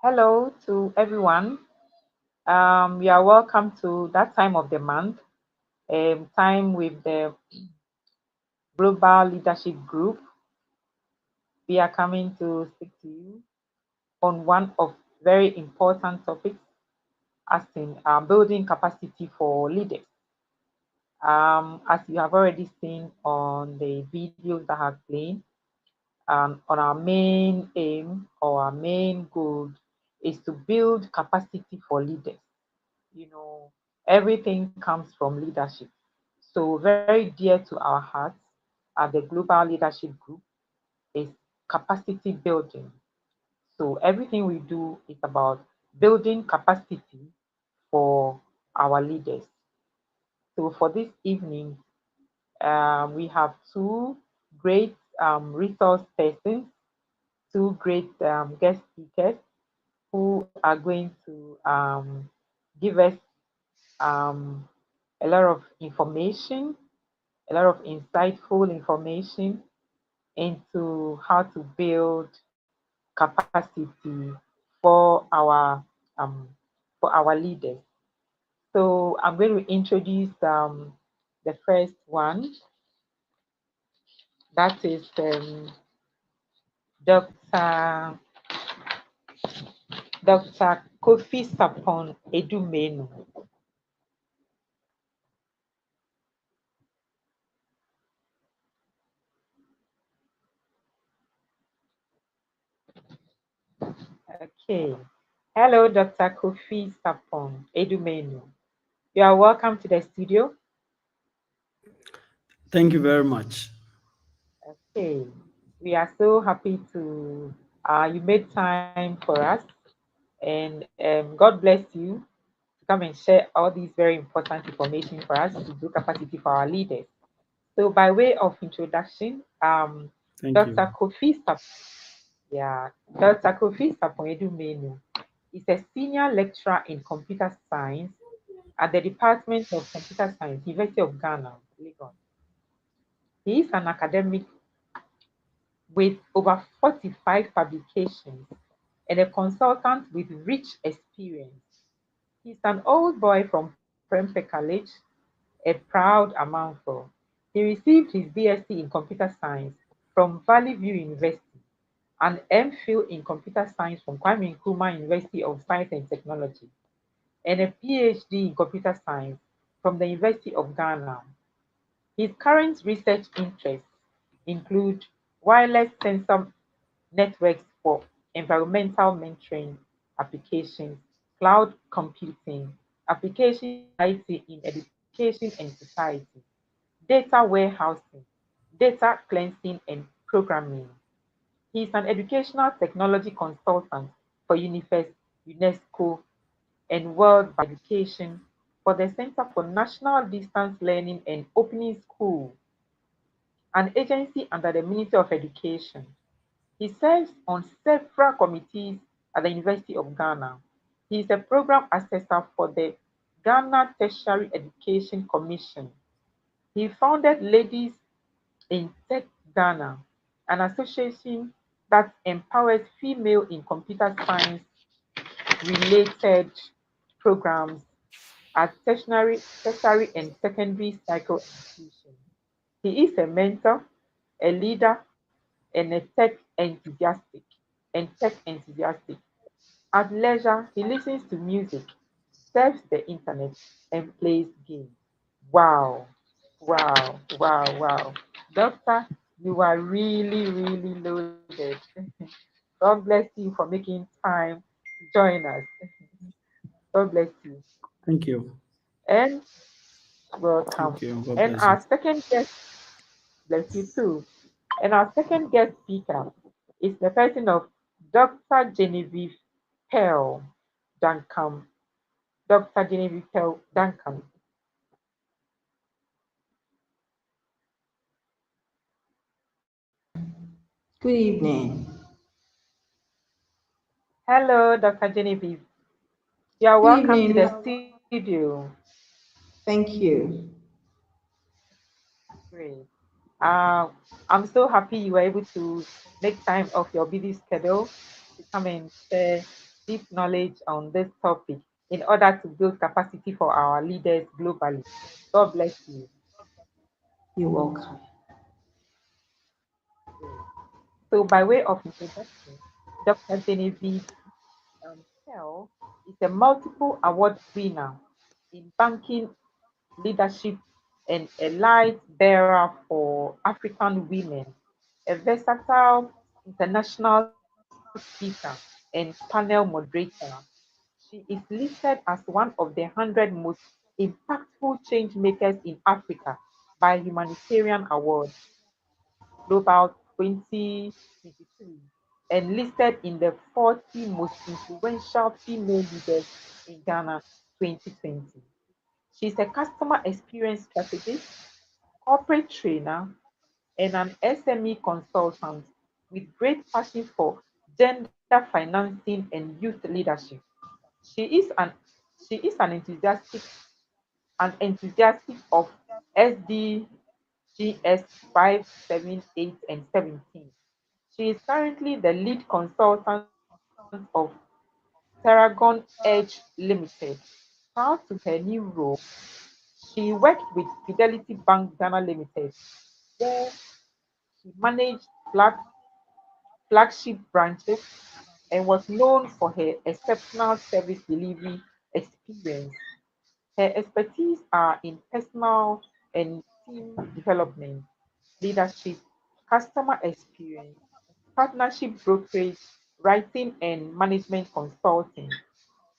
Hello to everyone. You are welcome to that time of the month, time with the Global Leadership Group. We are coming to speak to you on one of very important topics, as in building capacity for leaders. As you have already seen on the videos that have played, on our main aim or our main goal is to build capacity for leaders. You know, everything comes from leadership. So, very dear to our hearts at the Global Leadership Group is capacity building. So, everything we do is about building capacity for our leaders. So, for this evening, we have two great resource persons, two great guest speakers who are going to give us um, a lot of information, a lot of insightful information into how to build capacity for um, our leaders. So I'm going to introduce the first one. That is Dr. Dr. Kofi Sapon Edumenu. Okay. Hello, Dr. Kofi Sapon Edumenu. You are welcome to the studio. Thank you very much. Okay. We are so happy to you made time for us, and God bless you to come and share all these very important information for us to build capacity for our leaders. So, by way of introduction, Thank you. Dr. Kofi Sapon, yeah, Dr. Kofi Sapon Menu is a senior lecturer in computer science at the Department of Computer Science, University of Ghana, Lagos. He is an academic with over 45 publications and a consultant with rich experience. He's an old boy from Prempeh College, a proud Amanfo. He received his BSc in computer science from Valley View University, an MPhil in computer science from Kwame Nkrumah University of Science and Technology, and a PhD in computer science from the University of Ghana. His current research interests include wireless sensor networks for environmental monitoring applications, cloud computing, application IT in education and society, data warehousing, data cleansing and programming. He is an educational technology consultant for UNESCO and World Education for the Center for National Distance Learning and Opening School, an agency under the Ministry of Education. He serves on several committees at the University of Ghana. He is a program assessor for the Ghana Tertiary Education Commission. He founded Ladies in Tech Ghana, an association that empowers female in computer science related programs at tertiary and secondary cycle institutions. He is a mentor, a leader, and tech enthusiastic. At leisure, he listens to music, surfs the internet, and plays games. Wow, wow. Doctor, you are really, really loaded. God bless you for making time to join us. God bless you. Thank you. And welcome. Thank you. God And bless you. our second guest, bless you too. And our second guest speaker is the person of Dr. Genevieve Pearl Duncan. Dr. Genevieve Pearl Duncan. Good evening. Hello, Dr. Genevieve. You are Good welcome to evening. the studio. Thank you. Great. I'm so happy you were able to make time of your busy schedule to come and share deep knowledge on this topic in order to build capacity for our leaders globally. God bless you. You're welcome. Great. So, by way of introduction, Dr. Genevieve Pell is a multiple award winner in banking leadership and a light bearer for African women, a versatile international speaker and panel moderator. She is listed as one of the 100 most impactful change makers in Africa by Humanitarian Award Global 2023 and listed in the 40 most influential female leaders in Ghana 2020. She's a customer experience strategist, corporate trainer, and an SME consultant with great passion for gender financing and youth leadership. She is an she is an enthusiastic of SDGs 5, 7, 8, and 17. She is currently the lead consultant of Terragon Edge Limited. Prior to her new role, she worked with Fidelity Bank Ghana Limited, where she managed flagship branches and was known for her exceptional service delivery experience. Her expertise are in personal and team development, leadership, customer experience, partnership brokerage, writing, and management consulting.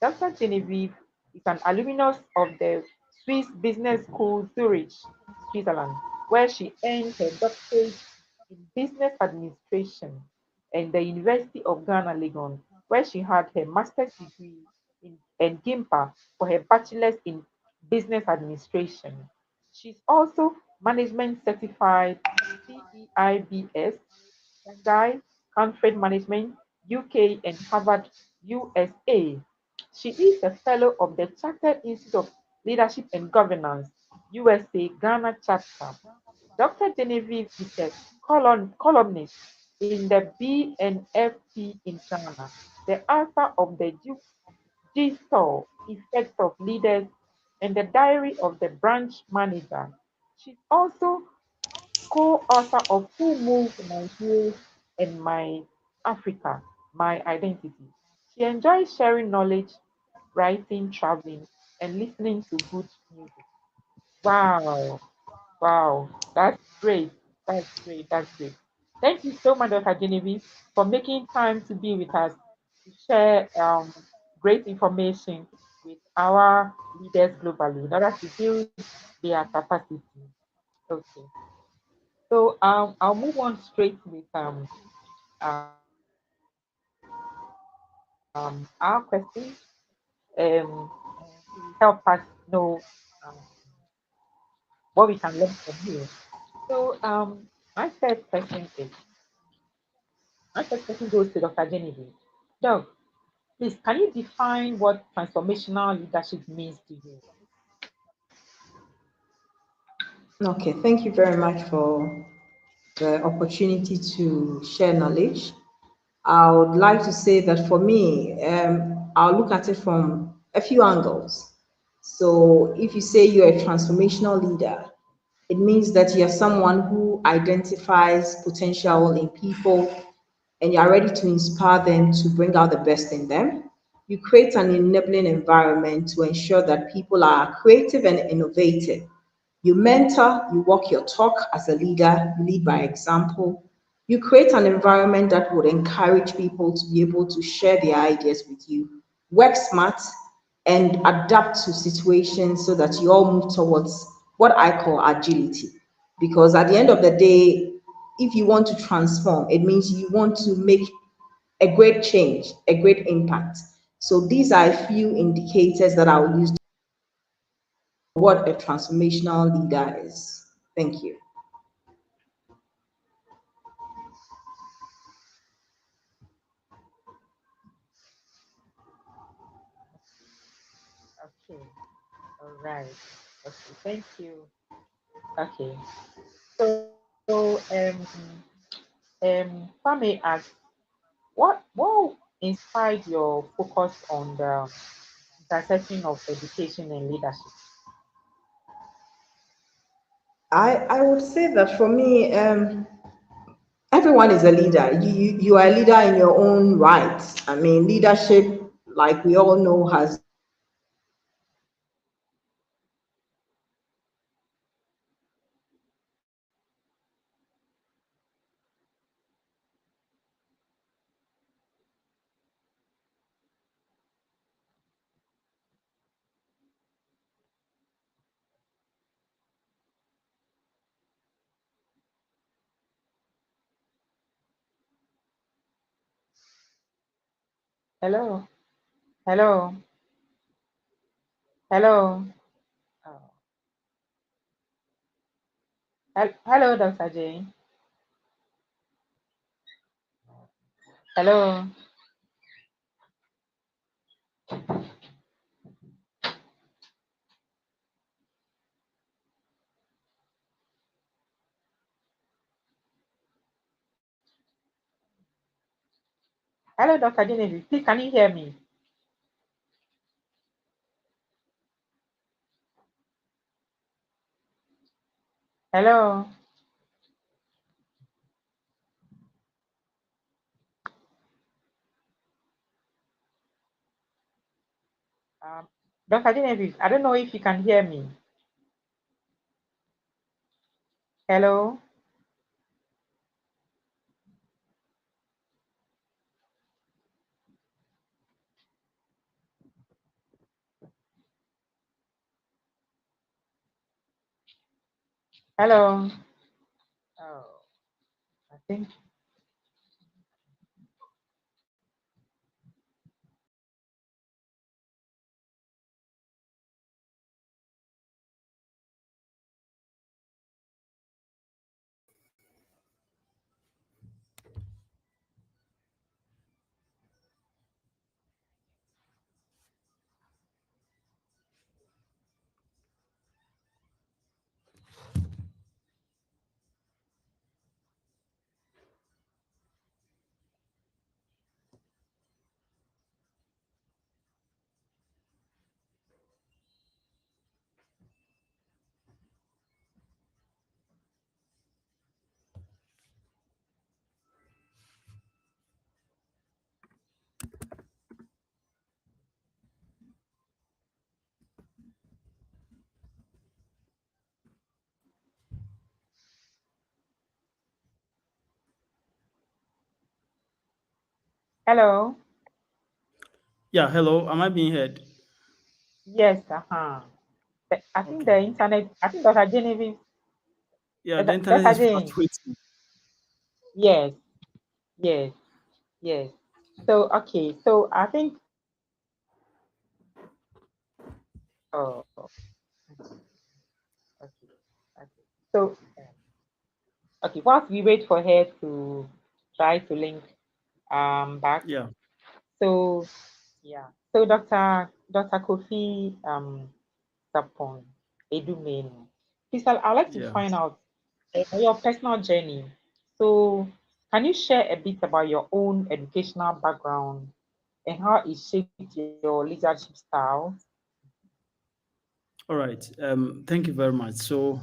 Dr. Genevieve is an alumnus of the Swiss Business School Zurich, Switzerland, where she earned her doctorate in business administration, and the University of Ghana, Legon, where she had her master's degree and GIMPA for her bachelor's in business administration. She's also management certified CEIBS, Shanghai, Hanford Management, UK, and Harvard, USA. She is a fellow of the Chartered Institute of Leadership and Governance, USA Ghana chapter. Dr. Genevieve is a columnist in the BNFP in Ghana, the author of the Jigsaw Effects of Leaders and the Diary of the Branch Manager. She's also co-author of Who Moved My Heroes and My Africa, My Identity. She enjoys sharing knowledge, writing, traveling, and listening to good music. Wow, wow, that's great. That's great. That's great. Thank you so much, Dr. Genevieve, for making time to be with us to share great information with our leaders globally in order to build their capacity. Okay. So I'll move on straight with our questions to help us know um, what we can learn from here. So my first question is my first question goes to Dr. Genevieve. Doc, please can you define what transformational leadership means to you? Okay, thank you very much for the opportunity to share knowledge. I would like to say that for me, I'll look at it from a few angles. So, if you say you're a transformational leader, it means that you're someone who identifies potential in people and you're ready to inspire them to bring out the best in them. You create an enabling environment to ensure that people are creative and innovative. You mentor, you walk your talk as a leader, you lead by example. You create an environment that would encourage people to be able to share their ideas with you. Work smart and adapt to situations so that you all move towards what I call agility. Because at the end of the day, if you want to transform, it means you want to make a great change, a great impact. So these are a few indicators that I'll use to what a transformational leader is. Thank you. Okay, all right. Okay, thank you. Okay, so if I may ask, what inspired your focus on the intersection of education and leadership? I would say that for me, everyone is a leader. You are a leader in your own right. I mean, leadership, like we all know, has different levels. Hello, hello, hello. Oh. Hello, Dr. Jane. Hello, hello, Dr. Genevieve. Please, can you hear me? Hello, um, Dr. Genevieve. I don't know if you can hear me. Hello, hello. Oh, I think. Hello. Yeah, hello. Am I being heard? Yes. I think the Okay. internet. I think Dr. Genevieve. Yeah, the internet Dr. is Jane. fluctuating. Yes. Yes. Yes. So okay. So I think. Oh. Okay. Okay. So okay. Whilst we wait for her to try to link back. Yeah, So yeah. So Dr. Kofi Sapon Edumenu. Please, I'd like to yeah. find out your personal journey. So can you share a bit about your own educational background and how it shaped your leadership style? All right. Thank you very much. So,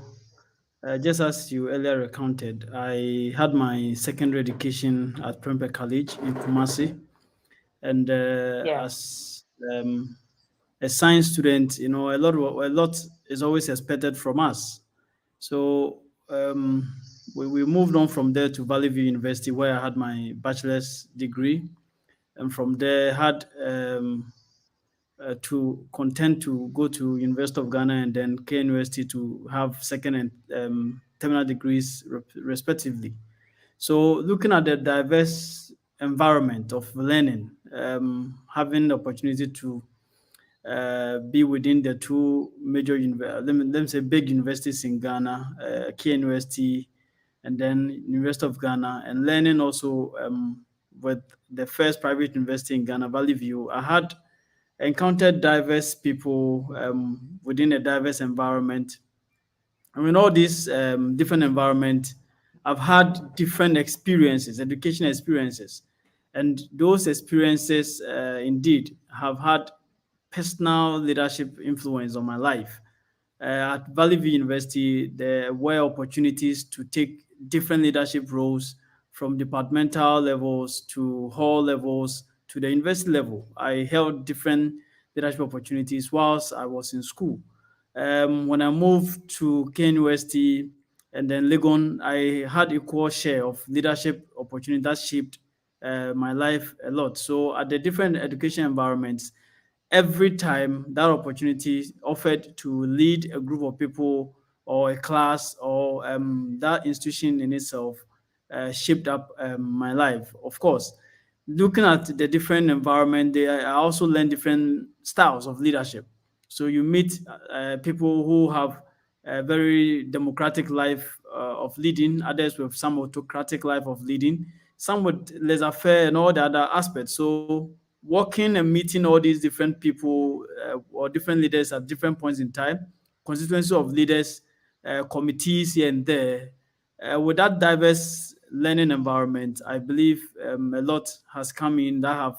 just as you earlier recounted, I had my secondary education at Prempeh College in Kumasi, and Yeah. as a science student, a lot is always expected from us. So we moved on from there to Valley View University, where I had my bachelor's degree, and from there had to contend to go to University of Ghana and then K University to have second and terminal degrees respectively. So looking at the diverse environment of learning, having the opportunity to be within the two major, let me say, big universities in Ghana, K University and then University of Ghana, and learning also with the first private university in Ghana, Valley View. I had encountered diverse people within a diverse environment. I mean, all these different environment, I've had different experiences, education experiences, And those experiences indeed have had personal leadership influence on my life. At Valley View University, there were opportunities to take different leadership roles from departmental levels to hall levels to the university level. I held different leadership opportunities whilst I was in school. When I moved to KNUST and then Legon, I had equal share of leadership opportunity that shaped my life a lot. So at the different education environments, every time that opportunity offered to lead a group of people or a class or that institution in itself shaped up my life. Of course, looking at the different environment, I also learned different styles of leadership. So you meet people who have a very democratic life of leading, others with some autocratic life of leading, some with laissez-faire and all the other aspects. So working and meeting all these different people or different leaders at different points in time, constituency of leaders, committees here and there, with that diverse learning environment, I believe a lot has come in that have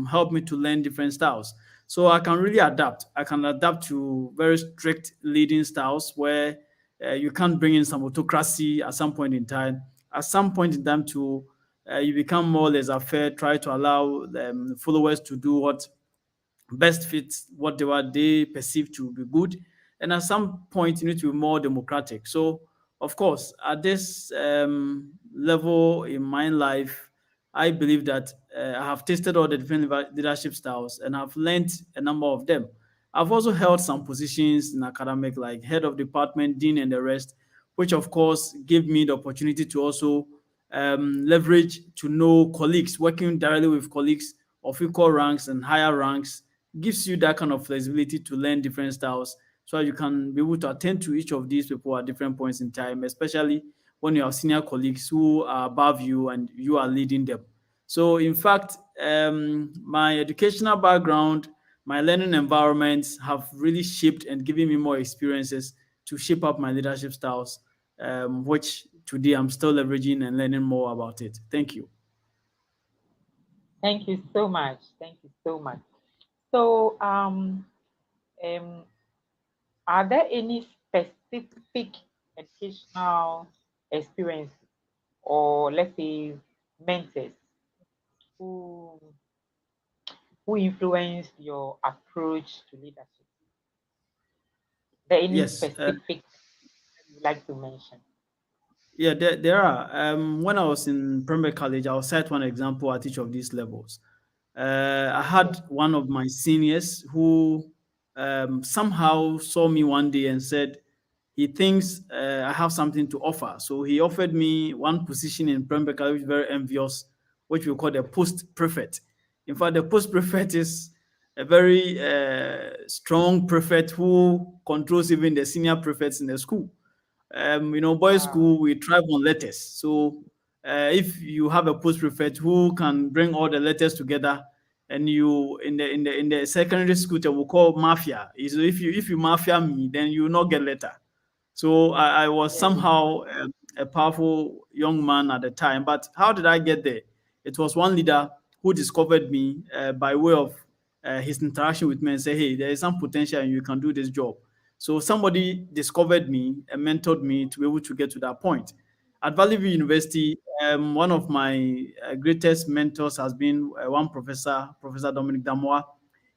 helped me to learn different styles. So I can really adapt. I can adapt to very strict leading styles where you can't bring in some autocracy at some point in time. At some point in time, to you become more laissez-faire, try to allow followers to do what best fits whatever they perceive to be good. And at some point, you need to be more democratic. So, of course, at this level in my life, I believe that I have tasted all the different leadership styles and I've learned a number of them. I've also held some positions in academic, like head of department, dean, and the rest, which of course gave me the opportunity to also leverage to know colleagues, working directly with colleagues of equal ranks and higher ranks gives you that kind of flexibility to learn different styles so that you can be able to attend to each of these people at different points in time, especially when you have senior colleagues who are above you and you are leading them. So, in fact, my educational background, my learning environments have really shaped and given me more experiences to shape up my leadership styles, which today I'm still leveraging and learning more about it. Thank you. Thank you so much. Thank you so much. So, um, are there any specific educational experience, or let's say mentors who influenced your approach to leadership? There any Yes, specific you'd like to mention? yeah, there are. When I was in primary college, I'll cite one example at each of these levels. I Okay. had one of my seniors who somehow saw me one day and said he thinks I have something to offer. So he offered me one position in primary college, very envious, which we call the post prefect. In fact, the post prefect is a very strong prefect who controls even the senior prefects in the school. Boys' Wow. school, we thrive on letters. So if you have a post prefect who can bring all the letters together, and you in the secondary school, they will call mafia. So if you mafia me, then you will not get letter. So I was Yes. somehow a powerful young man at the time. But how did I get there? It was one leader who discovered me by way of his interaction with me and say, hey, there is some potential and you can do this job. So somebody discovered me and mentored me to be able to get to that point. At Valley View University, one of my greatest mentors has been one professor, Professor Dominic Damoa.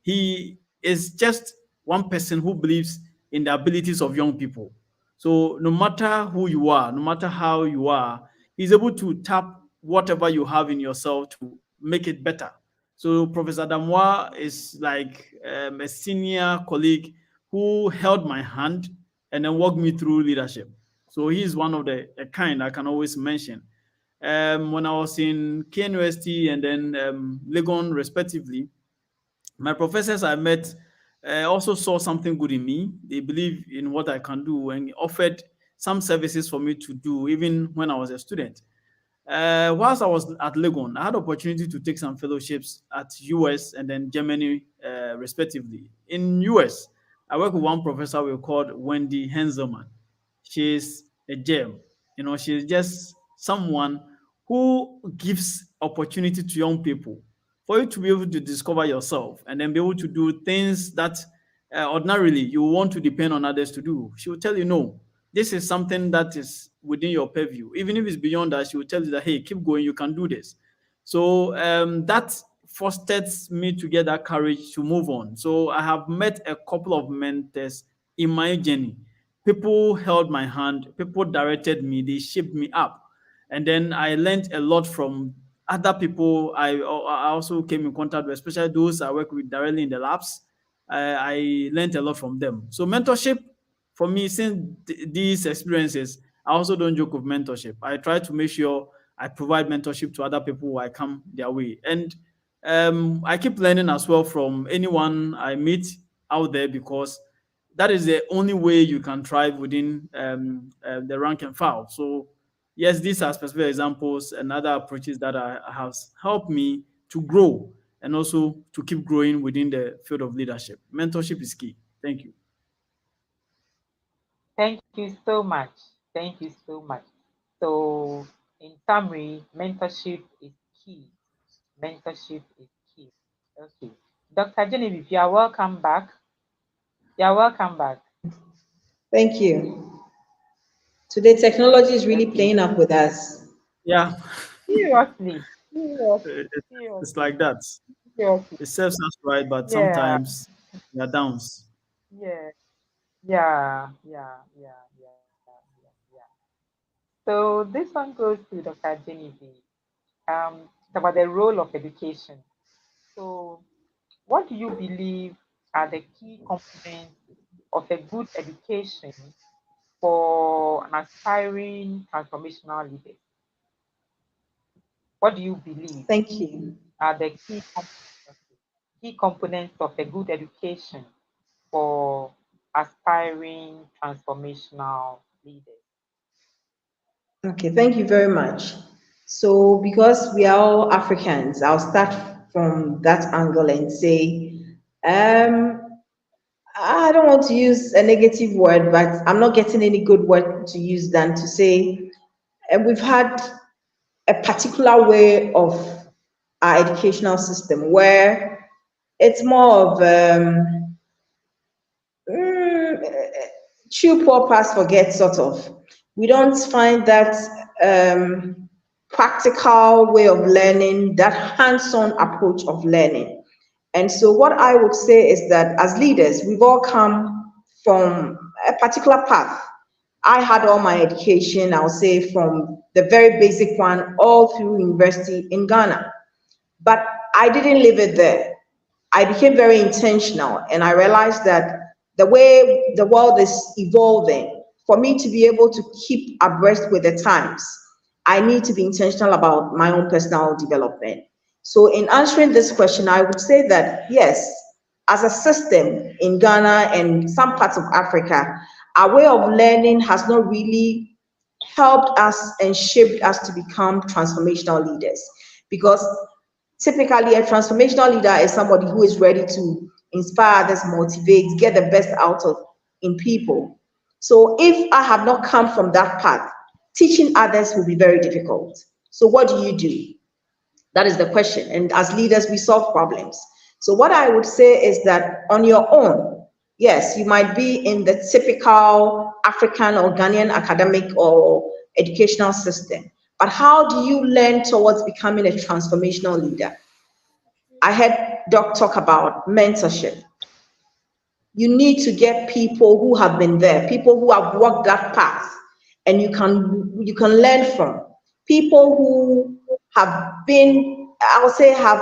He is just one person who believes in the abilities of young people. So no matter who you are, no matter how you are, he's able to tap whatever you have in yourself to make it better. So Professor Damoa is like a senior colleague who held my hand and then walked me through leadership. So he's one of the a kind I can always mention. When I was in KNUST and then Legon, respectively, my professors I met also saw something good in me. They believe in what I can do and offered some services for me to do even when I was a student. Whilst I was at Legon, I had opportunity to take some fellowships at US and then Germany, respectively. In US, I work with one professor we called Wendy Henselman. She's a gem. She's just someone who gives opportunity to young people for you to be able to discover yourself and then be able to do things that ordinarily you want to depend on others to do. She will tell you, no, this is something that is within your purview. Even if it's beyond that, she will tell you that, hey, keep going, you can do this. So that fostered me to get that courage to move on. So I have met a couple of mentors in my journey. People held my hand, people directed me, they shaped me up. And then I learned a lot from other people I also came in contact with, especially those I work with directly in the labs. I learned a lot from them. So mentorship for me, since these experiences, I also don't joke with mentorship. I try to make sure I provide mentorship to other people who I come their way. And I keep learning as well from anyone I meet out there, because that is the only way you can thrive within the rank and file. So, yes, these are specific examples and other approaches that have helped me to grow and also to keep growing within the field of leadership. Mentorship is key. Thank you. Thank you so much. Thank you so much. So, in summary, mentorship is key. Mentorship is key. Okay. Dr. Genevieve, you are welcome back. You are welcome back. Thank you. Today, technology is really Okay. playing up with us. Yeah, Seriously. Seriously. it- it's Seriously. like that. Seriously. It serves us right, but Yeah. sometimes we are downs. Yeah. Yeah. Yeah. Yeah. Yeah. Yeah. Yeah. So this one goes to Dr. Genevieve. It's about the role of education. So, what do you believe are the key components of a good education for an aspiring transformational leader? What do you believe Thank you. are the key components of a good education for aspiring transformational leaders? Okay, thank you very much. So, because we are all Africans, I'll start from that angle and say, um, I don't want to use a negative word, but I'm not getting any good word to use than to say, we've had a particular way of our educational system where it's more of chew poor pass forget sort of. We don't find that practical way of learning, that hands-on approach of learning. And so what I would say is that as leaders, we've all come from a particular path. I had all my education, I would say, from the very basic one all through university in Ghana. But I didn't leave it there. I became very intentional and I realized that the way the world is evolving, for me to be able to keep abreast with the times, I need to be intentional about my own personal development. So, in answering this question, I would say that yes, as a system in Ghana and some parts of Africa, our way of learning has not really helped us and shaped us to become transformational leaders because typically a transformational leader is somebody who is ready to inspire others, motivate, get the best out of in people. So if I have not come from that path, teaching others will be very difficult. So what do you do? That is the question. And as leaders, we solve problems. So what I would say is that on your own, yes, you might be in the typical African or Ghanaian academic or educational system. But how do you learn towards becoming a transformational leader? I heard Doc talk about mentorship. You need to get people who have been there, people who have walked that path, and you can learn from people who have been, I would say, have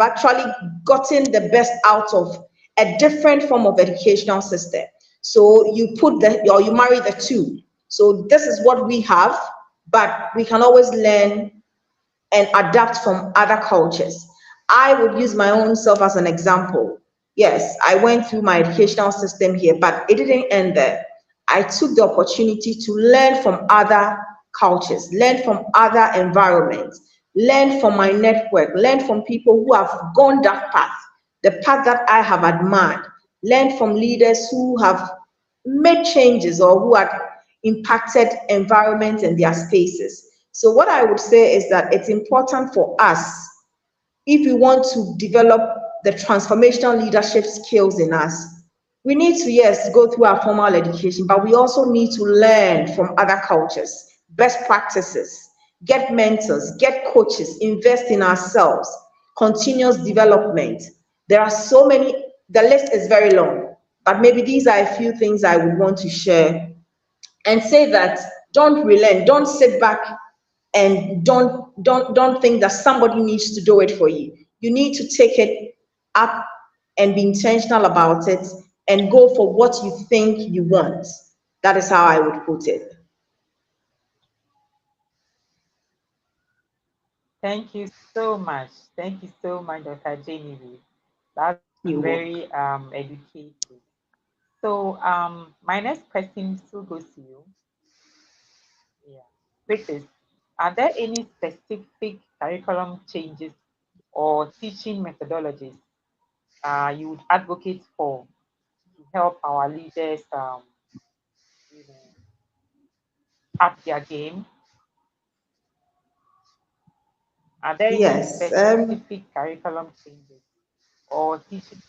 actually gotten the best out of a different form of educational system. So you put the or you marry the two. So this is what we have, but we can always learn and adapt from other cultures. I would use my own self as an example. Yes, I went through my educational system here, but it didn't end there. I took the opportunity to learn from other cultures, learn from other environments, learn from my network, learn from people who have gone that path, the path that I have admired, learn from leaders who have made changes or who had impacted environments and their spaces. So what I would say is that it's important for us, if we want to develop the transformational leadership skills in us, we need to, yes, go through our formal education, but we also need to learn from other cultures, best practices, get mentors, get coaches, invest in ourselves, continuous development. There are so many, the list is very long, but maybe these are a few things I would want to share and say that don't relent, don't sit back and don't think that somebody needs to do it for you. You need to take it up and be intentional about it and go for what you think you want. That is how I would put it. Thank you so much. Thank you so much, Dr. Jenny. That's You very will. educated. So my next question still goes to you. Yeah. Which is, are there any specific curriculum changes or teaching methodologies you would advocate for to help our leaders, you know, up their game? Are there any Yes. specific curriculum changes or teaching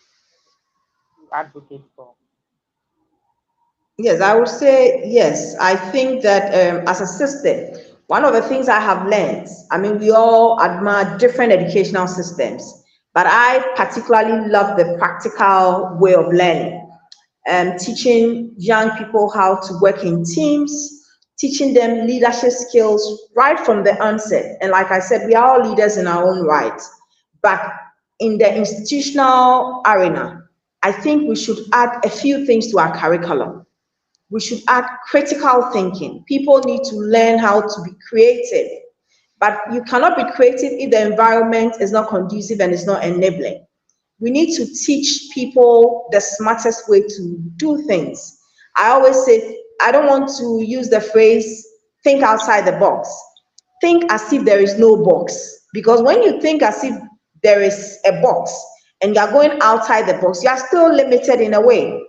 you advocate for? Yes, I would say yes. I think that as a system, one of the things I have learned, I mean, we all admire different educational systems, but I particularly love the practical way of learning. Teaching young people how to work in teams, teaching them leadership skills right from the onset. And like I said, we are all leaders in our own right, but in the institutional arena, I think we should add a few things to our curriculum. We should add critical thinking. People need to learn how to be creative, but you cannot be creative if the environment is not conducive and it's not enabling. We need to teach people the smartest way to do things. I always say, I don't want to use the phrase think outside the box. Think as if there is no box. Because when you think as if there is a box and you're going outside the box, you are still limited in a way.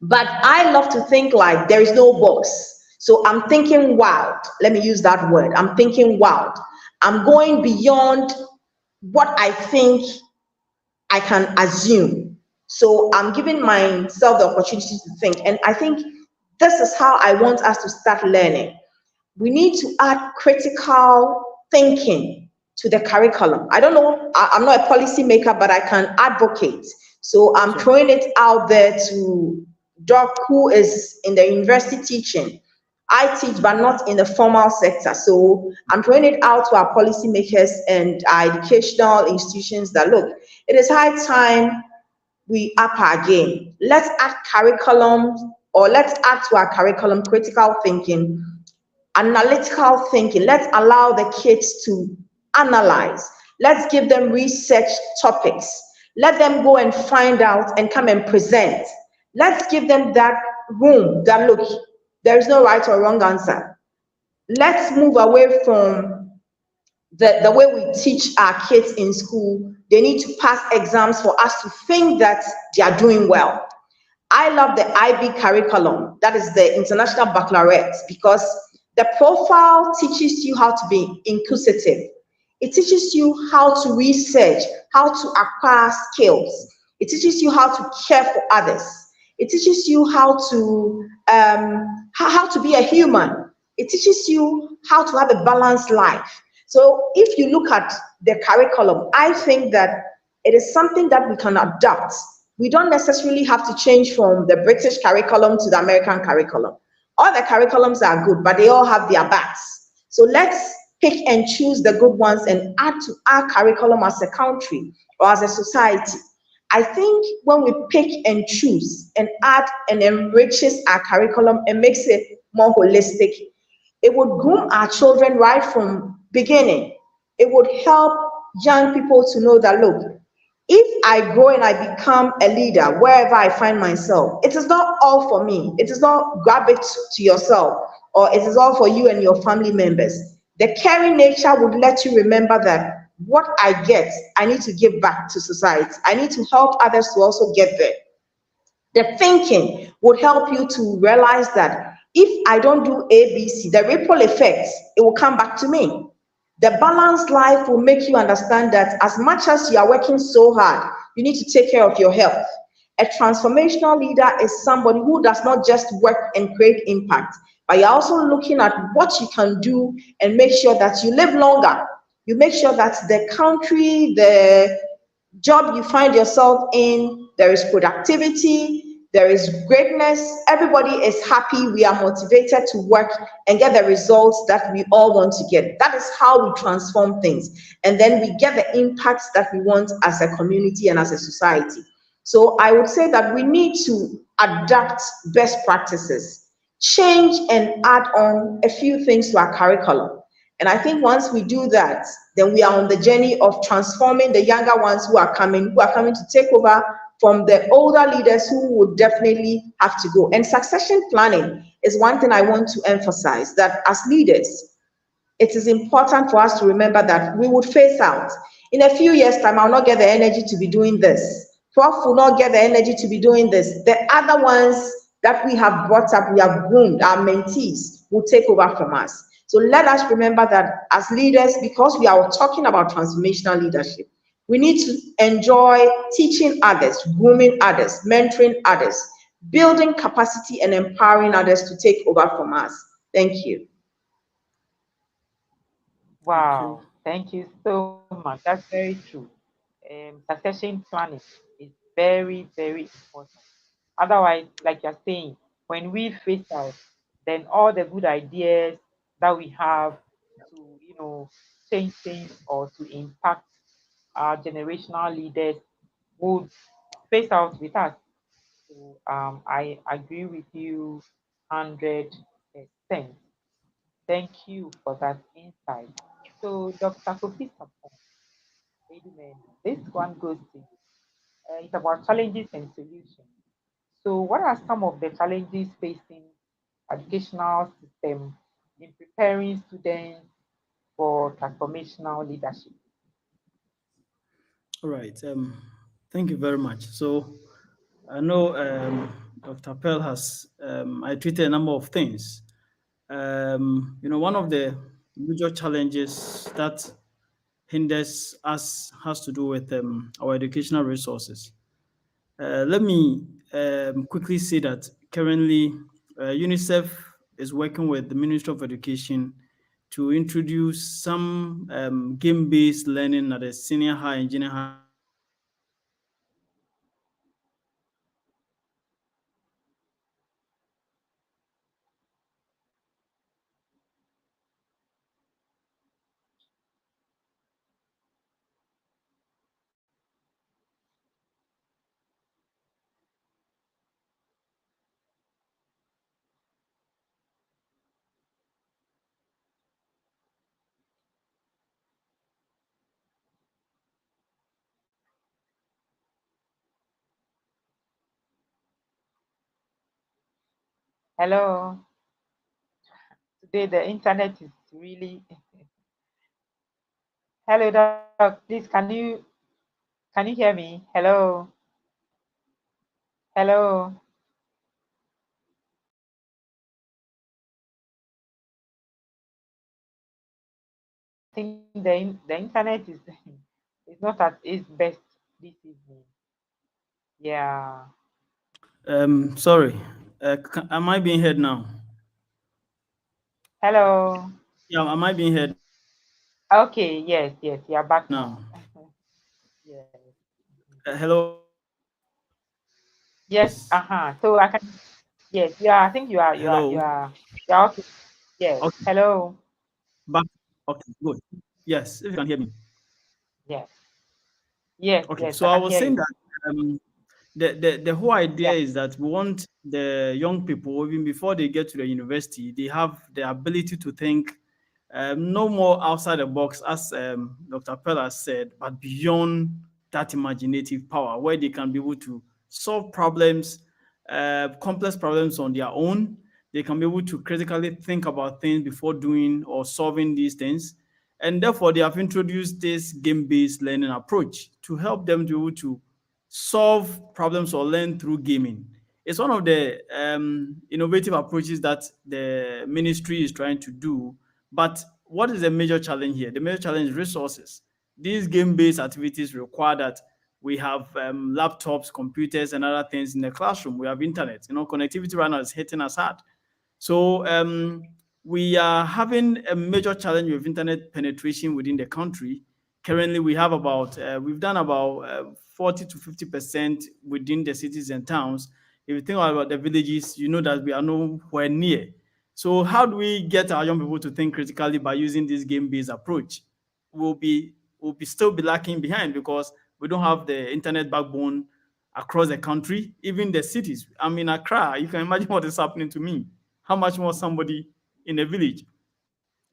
But I love to think like there is no box. So I'm thinking wild. Let me use that word. I'm thinking wild. I'm going beyond what I think I can assume. So I'm giving myself the opportunity to think. And I think this is how I want us to start learning. We need to add critical thinking to the curriculum. I don't know, I'm not a policy maker, but I can advocate. So I'm Sure. throwing it out there to Doc, who is in the university teaching. I teach, but not in the formal sector. So I'm throwing it out to our policymakers and our educational institutions that look, it is high time we up our game. Let's add curriculum, or let's add to our curriculum critical thinking, analytical thinking. Let's allow the kids to analyze. Let's give them research topics. Let them go and find out and come and present. Let's give them that room that look, there is no right or wrong answer. Let's move away from the way we teach our kids in school. They need to pass exams for us to think that they are doing well. I love the IB curriculum, that is the International Baccalaureate, because the profile teaches you how to be inquisitive. It teaches you how to research, how to acquire skills. It teaches you how to care for others. It teaches you how to be a human. It teaches you how to have a balanced life. So if you look at the curriculum, I think that it is something that we can adapt. We don't necessarily have to change from the British curriculum to the American curriculum. All the curriculums are good, but they all have their bats. So let's pick and choose the good ones and add to our curriculum as a country or as a society. I think when we pick and choose and add and enriches our curriculum and makes it more holistic, it would groom our children right from beginning. It would help young people to know that look, if I grow and I become a leader wherever I find myself, it is not all for me. It is not grab it to yourself, or it is all for you and your family members. The caring nature would let you remember that what I get, I need to give back to society. I need to help others to also get there. The thinking would help you to realize that If I don't do ABC, the ripple effects, it will come back to me. The balanced life will make you understand that as much as you are working so hard, you need to take care of your health. A transformational leader is somebody who does not just work and create impact, but you're also looking at what you can do and make sure that you live longer. You make sure that the country, the job you find yourself in, there is productivity, there is greatness, everybody is happy, we are motivated to work and get the results that we all want to get. That is how we transform things. And then we get the impacts that we want as a community and as a society. So I would say that we need to adapt best practices, change and add on a few things to our curriculum. And I think once we do that, then we are on the journey of transforming the younger ones who are coming to take over from the older leaders who would definitely have to go. And succession planning is one thing I want to emphasize, that as leaders, it is important for us to remember that we would phase out. In a few years' time, I'll not get the energy to be doing this. Prof will not get the energy to be doing this. The other ones that we have brought up, we have groomed, our mentees will take over from us. So let us remember that as leaders, because we are talking about transformational leadership, we need to enjoy teaching others, grooming others, mentoring others, building capacity and empowering others to take over from us. Thank you. Thank you. Wow, thank you so much. That's very true. Succession planning is very, very important. Otherwise, like you're saying, when we face out, then all the good ideas that we have to, change things or to impact our generational leaders would face out with us. So I agree with you 100%. Thank you for that insight. So, Dr. Kofi Sapon, this one goes to you. It's about challenges and solutions. So, what are some of the challenges facing educational system in preparing students for transformational leadership? All right. Thank you very much. So I know Dr. Pell has I tweeted a number of things. One of the major challenges that hinders us has to do with our educational resources. Let me quickly say that currently UNICEF is working with the Ministry of Education to introduce some game-based learning at the senior high and junior high level to help Hello. Today the internet is really. Hello, Doc. Please, can you hear me? Hello. Hello. I think the internet is is not at its best this evening. Yeah. Sorry, am I being heard now? Hello. Yeah, am I being heard now? Okay. Yes. Yes. You're back now. Yes. Hello. Yes. So I can. Yes. Yeah. I think you are. You are. You Hello. are. You're okay. Yes. Okay. Hello. Back. Okay. Good. Yes. If you can hear me. Yes. Yes. Okay. Yes. So I I can was hear saying you. that the whole idea Yeah. is that we want the young people, even before they get to the university, they have the ability to think no more outside the box, as Dr. Pella said, but beyond that imaginative power, where they can be able to solve problems, complex problems on their own. They can be able to critically think about things before doing or solving these things. And therefore, they have introduced this game based learning approach to help them to be able to solve problems or learn through gaming. It's one of the innovative approaches that the ministry is trying to do. But what is the major challenge here? The major challenge is resources. These game-based activities require that we have laptops, computers, and other things in the classroom. We have internet. Connectivity right now is hitting us hard. So we are having a major challenge with internet penetration within the country. Currently, we've done about 40 to 50% within the cities and towns. If you think about the villages, you know that we are nowhere near. So how do we get our young people to think critically by using this game-based approach? We'll be still be lacking behind because we don't have the internet backbone across the country, even the cities. I'm in Accra. You can imagine what is happening to me. How much more somebody in a village?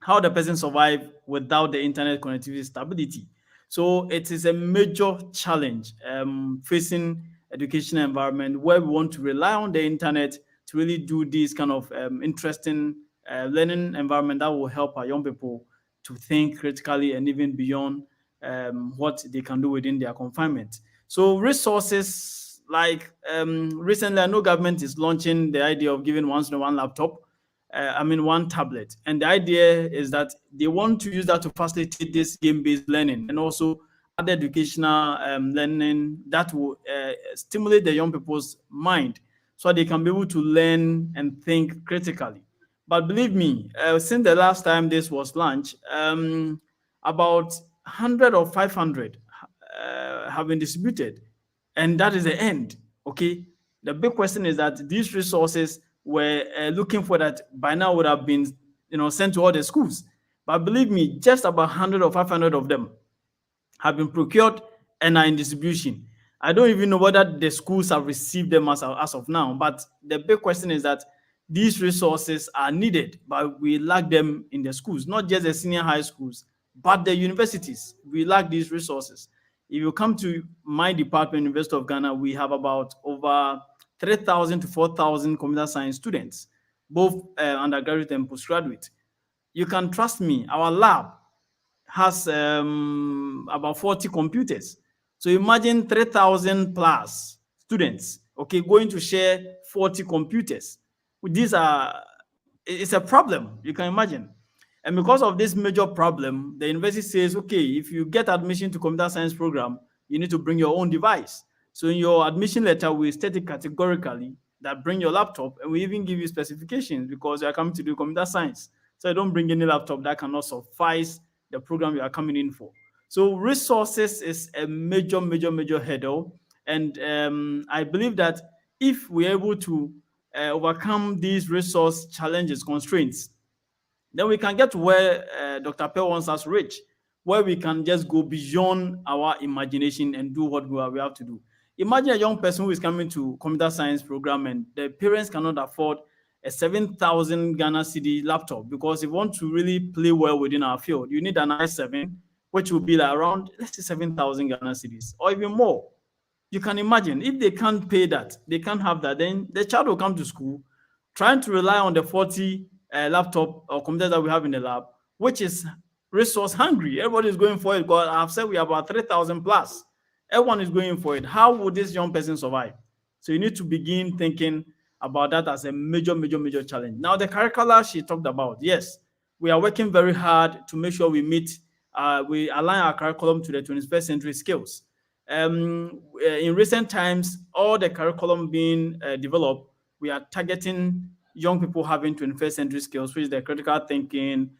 How the person survive without the internet connectivity stability. So it is a major challenge facing education environment where we want to rely on the internet to really do this kind of interesting learning environment that will help our young people to think critically and even beyond what they can do within their confinement. So resources like recently, I know government is launching the idea of giving one laptop, one tablet. And the idea is that they want to use that to facilitate this game-based learning and also other educational learning that will stimulate the young people's mind so they can be able to learn and think critically. But believe me, since the last time this was launched, about 100 or 500 have been distributed, and that is the end. Okay, the big question is that these resources were looking for that by now would have been sent to all the schools, but believe me, just about 100 or 500 of them have been procured and are in distribution. I don't even know whether the schools have received them as of now, but the big question is that these resources are needed, but we lack them in the schools, not just the senior high schools, but the universities. We lack these resources. If you come to my department, University of Ghana, we have about over 3,000 to 4,000 computer science students, both undergraduate and postgraduate. You can trust me, our lab has about 40 computers. So imagine 3,000 plus students, okay, going to share 40 computers. It's a problem, you can imagine. And because of this major problem, the university says, okay, if you get admission to computer science program, you need to bring your own device. So in your admission letter, we state it categorically that bring your laptop, and we even give you specifications because you are coming to do computer science. So you don't bring any laptop that cannot suffice the program you are coming in for. So resources is a major, major, major hurdle. And I believe that if we're able to overcome these resource challenges, constraints, then we can get to where Dr. Pell wants us to reach, where we can just go beyond our imagination and do what we have to do. Imagine a young person who is coming to computer science program and the parents cannot afford a 7,000 Ghana cedi laptop because if you want to really play well within our field, you need an i7, which will be like around, let's say 7,000 Ghana cedis or even more. You can imagine if they can't pay that, they can't have that, then the child will come to school trying to rely on the 40 laptop or computer that we have in the lab, which is resource hungry. Everybody is going for it because I've said we have about 3,000 plus. Everyone is going for it. How would this young person survive? So you need to begin thinking about that as a major, major, major challenge. Now, the curricula she talked about, yes, we are working very hard to make sure we align our curriculum to the 21st century skills. In recent times, all the curriculum being developed, we are targeting young people having 21st century skills, which is the critical thinking,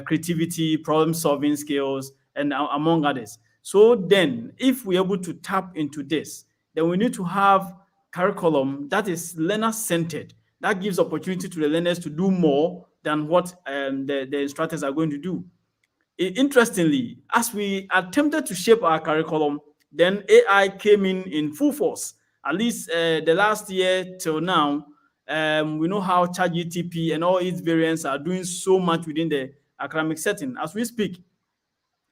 creativity, problem solving skills, and among others. So then, if we're able to tap into this, then we need to have curriculum that is learner-centered, that gives opportunity to the learners to do more than what the instructors are going to do. Interestingly, as we attempted to shape our curriculum, then AI came in full force. At least the last year till now, we know how ChatGPT and all its variants are doing so much within the academic setting. As we speak,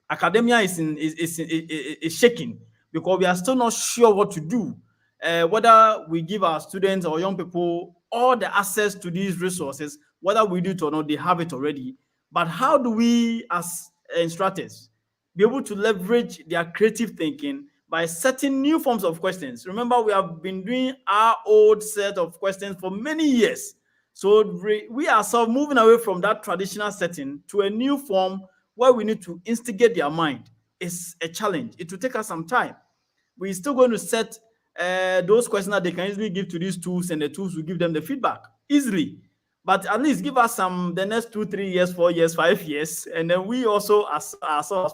academia is shaking because we are still not sure what to do. Whether we give our students or young people all the access to these resources, whether we do it or not, they have it already. But how do we, as instructors, be able to leverage their creative thinking by setting new forms of questions. Remember, we have been doing our old set of questions for many years. So we ourselves moving away from that traditional setting to a new form where we need to instigate their mind is a challenge. It will take us some time. We're still going to set those questions that they can easily give to these tools, and the tools will give them the feedback easily. But at least give us the next 2, 3 years, 4 years, 5 years, and then we also, as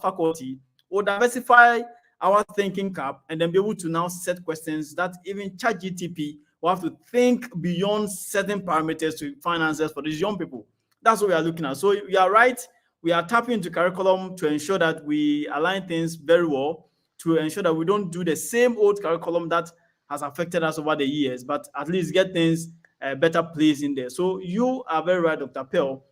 faculty, will diversify our thinking cap and then be able to now set questions that even ChatGPT will have to think beyond certain parameters to find answers for these young people. That's what we are looking at. So you are right. We are tapping into curriculum to ensure that we align things very well, to ensure that we don't do the same old curriculum that has affected us over the years, but at least get things better placed in there. So you are very right, Dr. Pearl,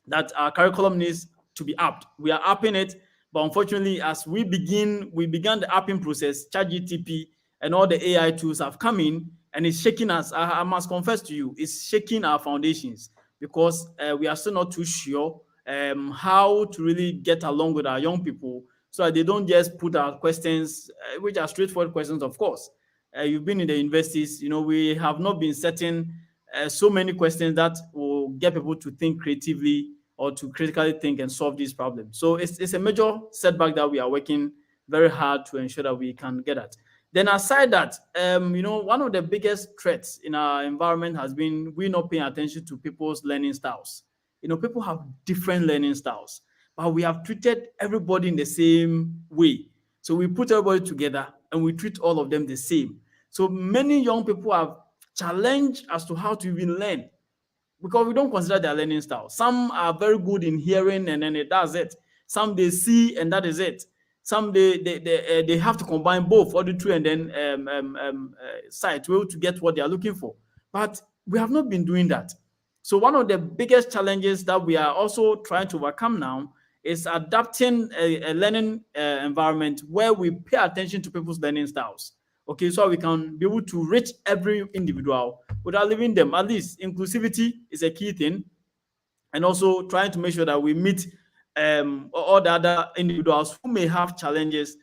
that our curriculum needs to be upped. We are upping it, but unfortunately, as we began the upping process, ChatGPT and all the AI tools have come in, and it's shaking us. I must confess to you, it's shaking our foundations, because we are still not too sure how to really get along with our young people, so that they don't just put out questions, which are straightforward questions, of course. You've been in the universities, we have not been setting so many questions that will get people to think creatively or to critically think and solve these problems. So it's a major setback that we are working very hard to ensure that we can get at. Then aside that, one of the biggest threats in our environment has been we not paying attention to people's learning styles. People have different learning styles, but we have treated everybody in the same way. So we put everybody together and we treat all of them the same. So many young people have challenged as to how to even learn, because we don't consider their learning style. Some are very good in hearing, and then that's it. Some they see, and that is it. Some they have to combine both auditory and then sight to get what they are looking for. But we have not been doing that. So one of the biggest challenges that we are also trying to overcome now is adapting a learning environment where we pay attention to people's learning styles. Okay, so we can be able to reach every individual without leaving them. At least inclusivity is a key thing, and also trying to make sure that we meet all the other individuals who may have challenges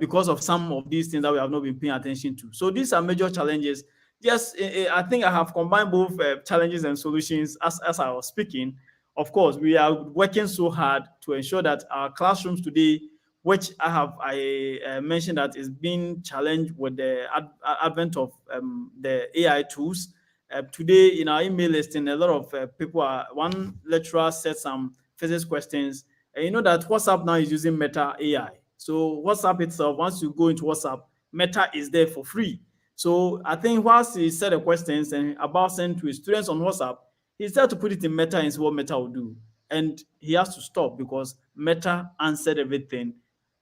because of some of these things that we have not been paying attention to. So these are major challenges. Yes, I think I have combined both challenges and solutions as I was speaking. Of course, we are working so hard to ensure that our classrooms today, which I mentioned that is being challenged with the advent of the AI tools. Today in our email listing, a lot of one lecturer said some physics questions. And you know that WhatsApp now is using Meta AI. So WhatsApp itself, once you go into WhatsApp, Meta is there for free. So I think whilst he said the questions and about sending to his students on WhatsApp, he started to put it in Meta and see what Meta will do. And he has to stop because Meta answered everything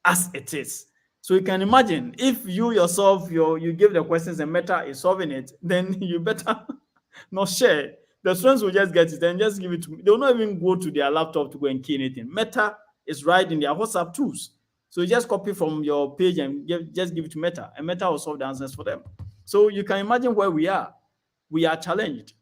as it is. So you can imagine if you yourself, you give the questions and Meta is solving it, then you better not share. The students will just get it and just give it to me. They will not even go to their laptop to go and key anything. Meta is right in their WhatsApp tools. So you just copy from your page and just give it to Meta, and Meta will solve the answers for them. So you can imagine where we are. We are challenged.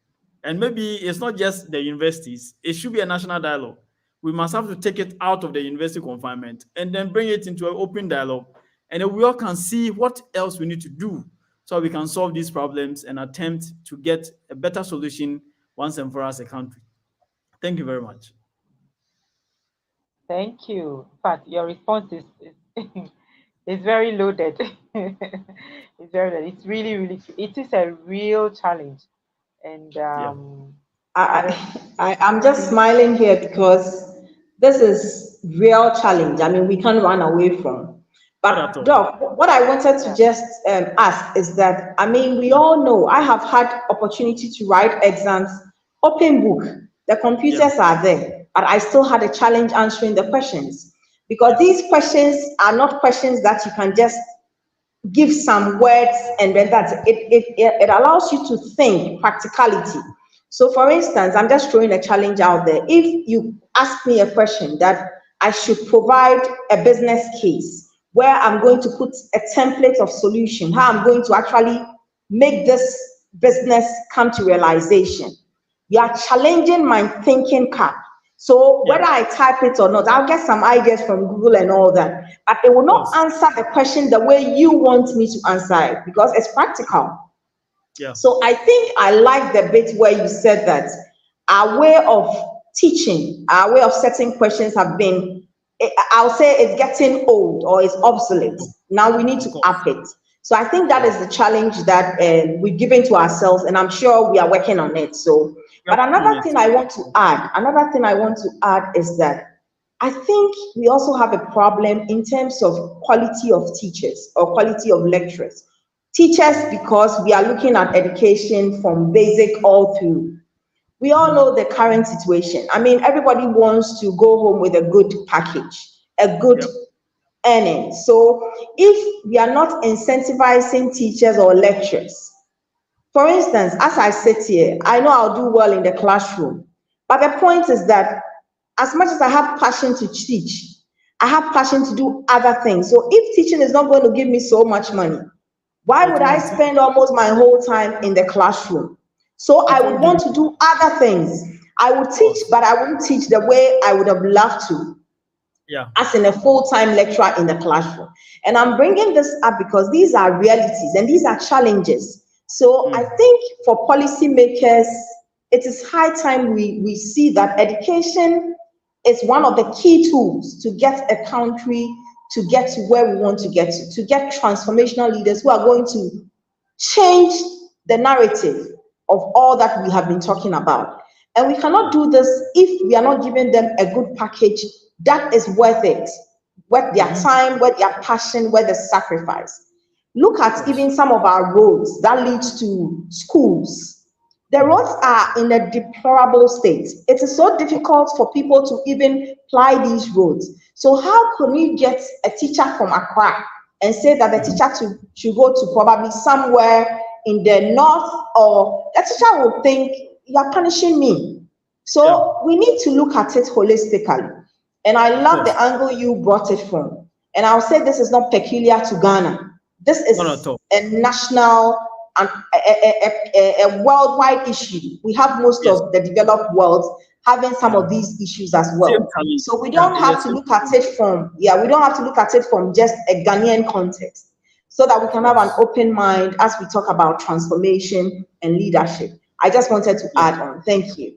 And maybe it's not just the universities. It should be a national dialogue. We must have to take it out of the university confinement and then bring it into an open dialogue. And then we all can see what else we need to do so we can solve these problems and attempt to get a better solution once and for all as a country. Thank you very much. Thank you. In fact, your response is is very loaded. It's very loaded. It's really, really, it is a real challenge. And Yeah. I'm just smiling here because this is real challenge. I mean, we can't run away from. Not at But all. Doc, what I wanted to just ask is that, I mean, we all know I have had opportunity to write exams, open book, the computers are there, but I still had a challenge answering the questions because these questions are not questions that you can just give some words and then that's it. It allows you to think practicality. So for instance, I'm just throwing a challenge out there. If you ask me a question that I should provide a business case where I'm going to put a template of solution, how I'm going to actually make this business come to realization, you are challenging my thinking cap. So Yeah. whether I type it or not, I'll get some ideas from Google and all that. But it will Of not course. answer the question the way you want me to answer it because it's practical. Yeah. So I think I like the bit where you said that our way of teaching, our way of setting questions have been, I'll say it's getting old or it's obsolete. Now we need Of to course. up it. So I think that Yeah. is the challenge that we've given to ourselves, and I'm sure we are working on it. So, We are but working on it. another thing I want to add is that I think we also have a problem in terms of quality of teachers or quality of lecturers. Teachers, because we are looking at education from basic all through. We all know the current situation. I mean, everybody wants to go home with a good package, a good Yep. earning. So if we are not incentivizing teachers or lecturers, for instance, as I sit here, I know I'll do well in the classroom. But the point is that as much as I have passion to teach, I have passion to do other things. So if teaching is not going to give me so much money, why It would I won't. spend almost my whole time in the classroom? So I It would won't give. want to do other things. I would Of teach, course. but I wouldn't teach the way I would have loved to Yeah. as in a full-time lecturer in the classroom. And I'm bringing this up because these are realities and these are challenges. So I Mm. think for policymakers, it is high time we see that education is one of the key tools to get a country to get to where we want to get transformational leaders who are going to change the narrative of all that we have been talking about. And we cannot Yeah. do this if we are not giving them a good package that is worth it, worth their Mm-hmm. time, worth their passion, worth the sacrifice. Look Of at course. even some of our roads that leads to schools. The Mm. roads are in a deplorable state. It is so difficult for people to even ply these roads. So how can you get a teacher from Accra and say that the teacher should go to probably somewhere in the north, or the teacher will think you are punishing me. Yeah. So we need to look at it holistically. And I Of love the course. angle you brought it from. And I'll say this is not peculiar to Ghana. This Not at is all. a national and a worldwide issue. We have most Yes. of the developed world having some Yeah. of these issues as Same well. challenge. So we Yeah. don't It's the have to same look at challenge. it from, yeah, we don't have to look at it from just a Ghanaian context, so that we Of can have an course. open mind as we talk about transformation and leadership. I just wanted to Yeah. add on. Thank you.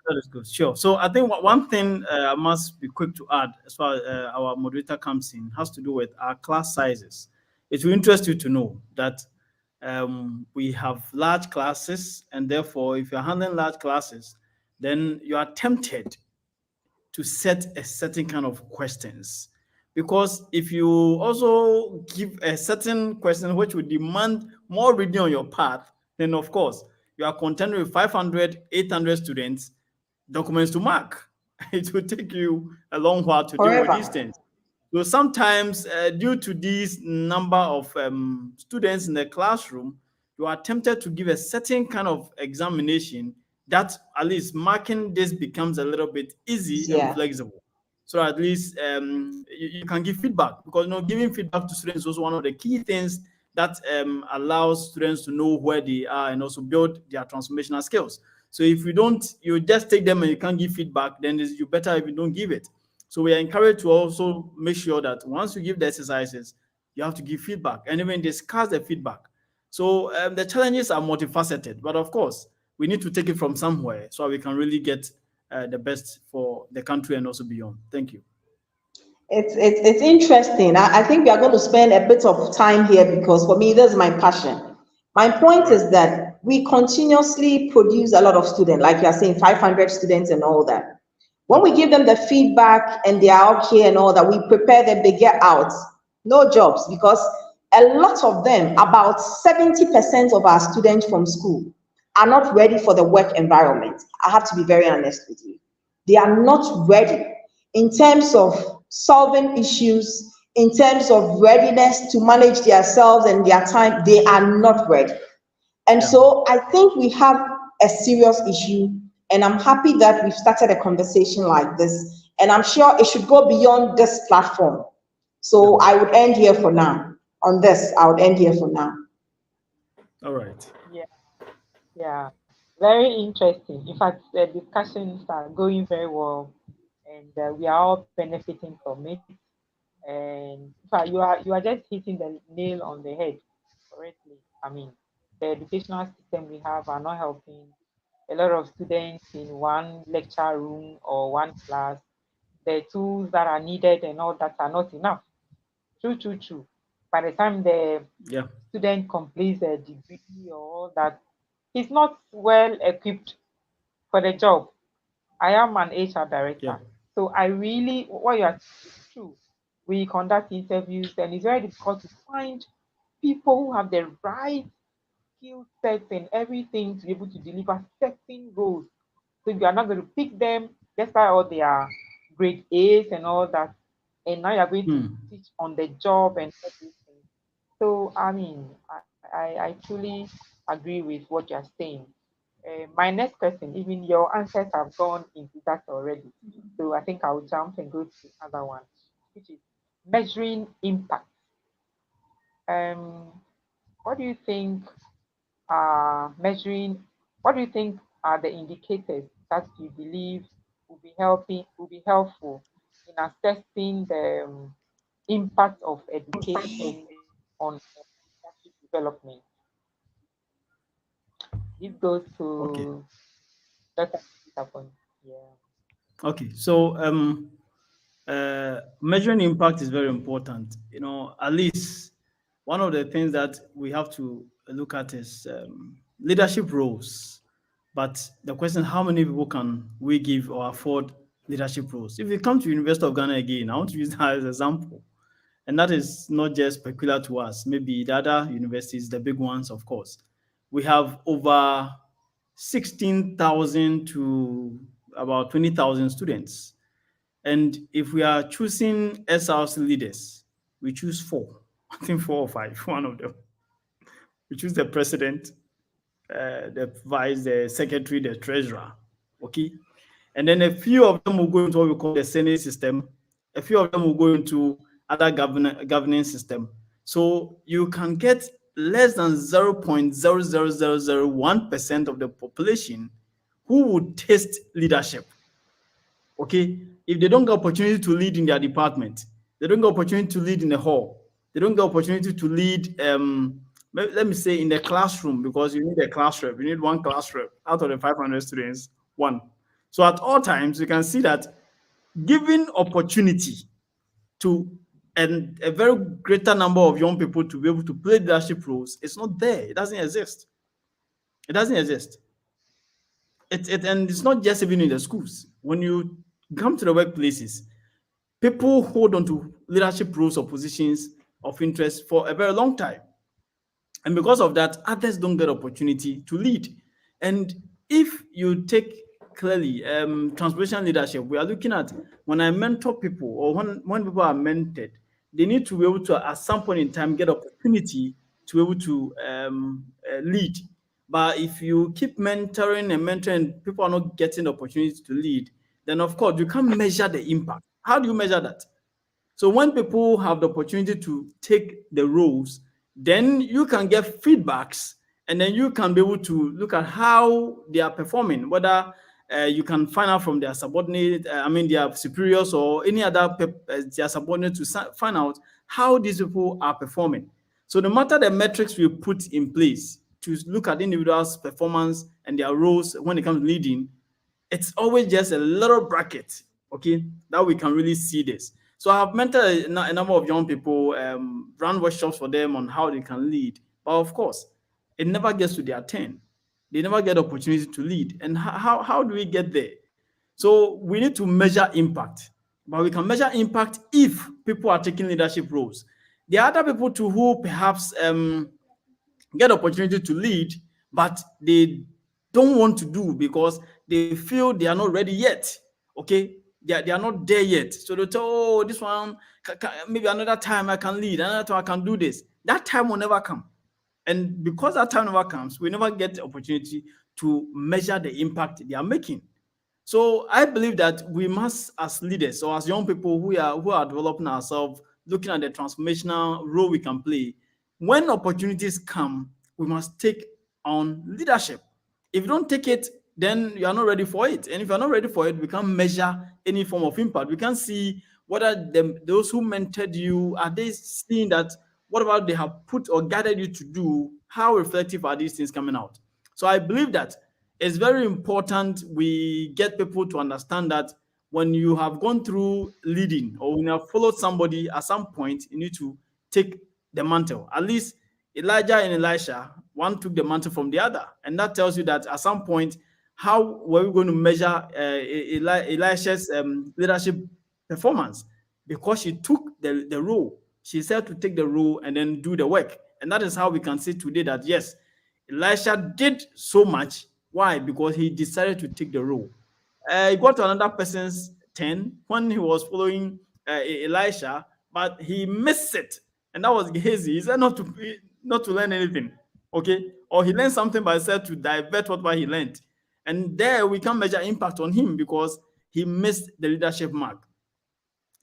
That is good. Sure. So I think one thing I must be quick to add as far as our moderator comes in has to do with our class sizes. It will interest you to know that we have large classes, and therefore, if you're handling large classes, then you are tempted to set a certain kind of questions. Because if you also give a certain question which would demand more reading on your part, then of course you are contending with 500, 800 students, documents to mark. It will take you a long while to deal with these Forever. things. So sometimes, due to this number of students in the classroom, you are tempted to give a certain kind of examination that at least marking this becomes a little bit easy and Yeah. flexible. So at least you can give feedback, because giving feedback to students is also one of the key things that allows students to know where they are and also build their transformational skills. So if you don't, you just take them and you can't give feedback, then you better if you don't give it. So we are encouraged to also make sure that once you give the exercises, you have to give feedback and even discuss the feedback. So the challenges are multifaceted, but of course, we need to take it from somewhere so we can really get the best for the country and also beyond. Thank you. It's interesting. I think we are going to spend a bit of time here because for me, this is my passion. My point Right. is that we continuously produce a lot of students, like you are saying, 500 students and all that. When Yep. we give them the feedback and they are okay and all that, we prepare them, they get out. No jobs, because a lot of them, about 70% of our students from school, are not ready for the work environment. I have to be very honest with you. They are not ready in terms of solving issues, in terms of readiness to manage themselves and their time. They are not ready. And Yeah. so I think we have a serious issue, and I'm happy that we've started a conversation like this. And I'm sure it should go beyond this platform. Yeah. So I would end here for now. On this, I would end here for now. All right. Yeah, yeah. Very interesting. In fact, the discussions are going very well. and we are all benefiting from it. And in fact, you are just hitting the nail on the head correctly. I mean, the educational system we have are not helping a lot of students in one lecture room or one class. The tools that are needed and all that are not enough. True, true, true. By the time the Yeah. student completes a degree or all that, he's not well equipped for the job. I am an HR Yeah. director. So I really, what you are saying is true. We conduct interviews and it's very difficult to find people who have the right skill sets and everything to be able to deliver certain roles. So you are not going to pick them despite all their grade A's and all that. And now you're going to Hmm. teach on the job and everything. So I mean, I truly agree with what you're saying. My next question, even your answers have gone into that already. So I think I'll jump and go to the other one, which is measuring impact. Um, what do you think measuring, what do you think are the indicators that you believe will be helpful in assessing the impact of education on leadership development? This goes Okay. to Dr. Point. Yeah. Okay. So measuring impact is very important. At least one of the things that we have to look at is leadership roles. But the question: how many people can we give or afford leadership roles? If you come to University of Ghana again, I want to use that as an example. And that is not just peculiar to us, maybe the other universities, the big ones, of course. We have over 16,000 to about 20,000 students. And if we are choosing SRC leaders, we choose four. I think four or five, one of them. We choose the president, the vice, the secretary, the treasurer. Okay. And then a few of them will go into what we call the Senate system. A few of them will go into other governing system. So you can get less than 0.00001% of the population who would taste leadership. Okay, if they don't get opportunity to lead in their department, they don't get opportunity to lead in the hall, they don't get opportunity to lead let me say in the classroom, because you need a class rep, you need one class rep out of the 500 students, one. So at all times you can see that giving opportunity to and a very greater number of young people to be able to play leadership roles, it's not there. It doesn't exist. It doesn't exist. And it's not just even in the schools. When you come to the workplaces, people hold on to leadership roles or positions of interest for a very long time. And because of that, others don't get opportunity to lead. And if you take clearly transformation leadership, we are looking at when I mentor people or when people are mentored, they need to be able to, at some point in time, get opportunity to be able to lead. But if you keep mentoring and mentoring, people are not getting the opportunity to lead, then of course you can't measure the impact. How do you measure that? So when people have the opportunity to take the roles, then you can get feedbacks, and then you can be able to look at how they are performing, whether you can find out from their subordinate, their superiors or any other their subordinate to find out how these people are performing. So no matter the metrics we put in place to look at individuals' performance and their roles when it comes to leading, it's always just a little bracket, okay, that we can really see this. So I have mentored a number of young people, run workshops for them on how they can lead. But of course, it never gets to their turn. They never get opportunity to lead. And how do we get there? So we need to measure impact. But we can measure impact if people are taking leadership roles. There are other people too who perhaps get opportunity to lead, but they don't want to do because they feel they are not ready yet. Okay, they are not there yet. So they tell, oh, this one, maybe another time I can lead, another time I can do this. That time will never come. And because that time never comes, we never get the opportunity to measure the impact they are making. So I believe that we must, as leaders or as young people who are developing ourselves, looking at the transformational role we can play, when opportunities come, we must take on leadership. If you don't take it, then you are not ready for it. And if you're not ready for it, we can't measure any form of impact. We can't see whether those who mentored you, are they seeing that whatever they have put or guided you to do, how reflective are these things coming out? So I believe that it's very important we get people to understand that when you have gone through leading or when you have followed somebody at some point, you need to take the mantle. At least Elijah and Elisha, one took the mantle from the other. And that tells you that at some point, how were we going to measure Elisha's leadership performance? Because she took the role. She said to take the role and then do the work. And that is how we can see today that yes, Elisha did so much. Why? Because he decided to take the role. He got to another person's turn when he was following Elisha, but he missed it, and that was Gehazi. He said not to learn anything, okay, or he learned something, but he said to divert what he learned, and there we can measure impact on him because he missed the leadership mark.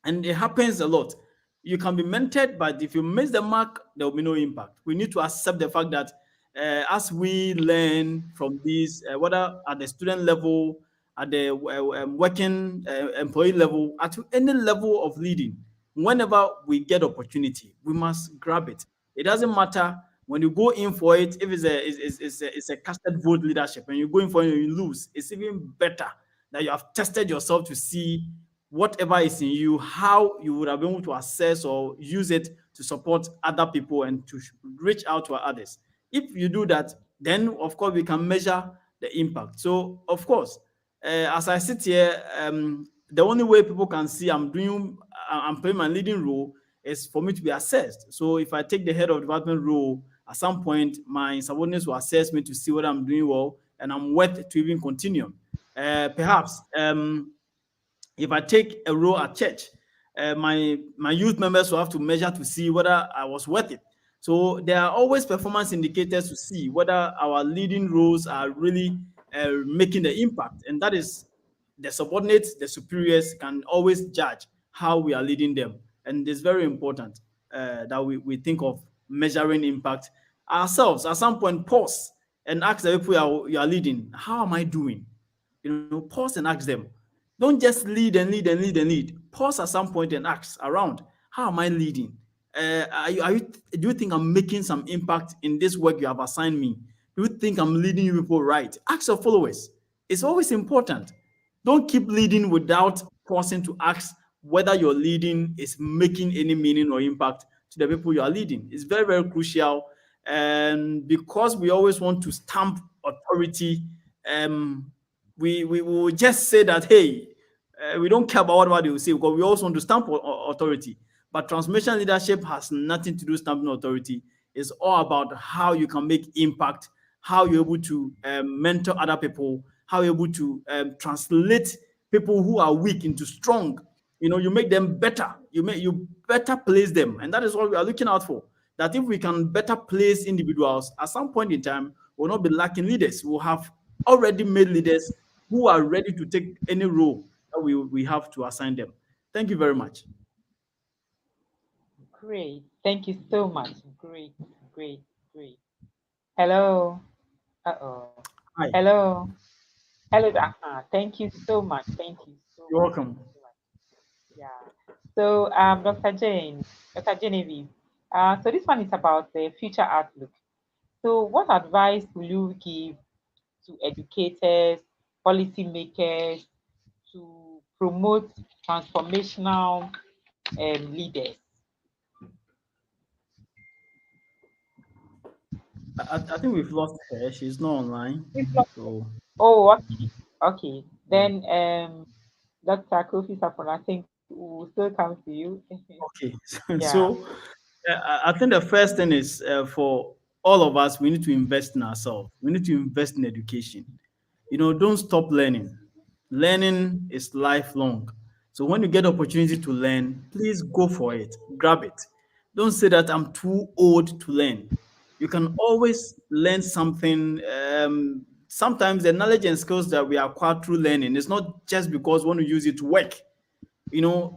And it happens a lot. You can be mentored, but if you miss the mark, there will be no impact. We need to accept the fact that as we learn from these, whether at the student level, at the working employee level, at any level of leading, whenever we get opportunity, we must grab it. It doesn't matter when you go in for it, if it's a casted vote leadership and you go in for it and you lose, it's even better that you have tested yourself to see whatever is in you, how you would have been able to assess or use it to support other people and to reach out to others. If you do that, then of course we can measure the impact. So of course, as I sit here, the only way people can see I'm playing my leading role is for me to be assessed. So if I take the head of department role, at some point my subordinates will assess me to see whether I'm doing well and I'm worth to even continue. Perhaps if I take a role at church, my youth members will have to measure to see whether I was worth it. So there are always performance indicators to see whether our leading roles are really making the impact, and that is the subordinates, the superiors can always judge how we are leading them, and it's very important that we think of measuring impact ourselves. At some point, pause and ask the people you are leading, how am I doing? Pause and ask them. Don't just lead and lead and lead and lead. Pause at some point and ask around, how am I leading? Do you think I'm making some impact in this work you have assigned me? Do you think I'm leading you people right? Ask your followers. It's always important. Don't keep leading without pausing to ask whether your leading is making any meaning or impact to the people you are leading. It's very, very crucial. And because we always want to stamp authority, we will just say that, hey, we don't care about what they will say because we also want to stamp authority. But transformation leadership has nothing to do with stamping authority. It's all about how you can make impact, how you're able to mentor other people, how you're able to translate people who are weak into strong. You make them better. You better place them, and that is what we are looking out for. That if we can better place individuals, at some point in time, we'll not be lacking leaders. We'll have already made leaders who are ready to take any role that we have to assign them. Thank you very much. Great. Thank you so much. Great, great, great. Hello. Uh-oh. Hi, Hello. Hello. Thank you so much. Thank you so you're much. Thank welcome. you so much. Yeah. So, Dr. Jane, Dr. Genevieve. So this one is about the future outlook. So, what advice will you give to educators, policymakers to promote transformational leaders? I think we've lost her. She's not online. So, Oh, okay. Okay. yeah. Then Dr. Kofi Sapon, I think we'll still come to you. Okay. Yeah. So, I think the first thing is for all of us, we need to invest in ourselves. We need to invest in education. Don't stop learning. Learning is lifelong. So when you get opportunity to learn, please go for it. Grab it. Don't say that I'm too old to learn. You can always learn something. Sometimes the knowledge and skills that we acquire through learning is not just because we want to use it to work.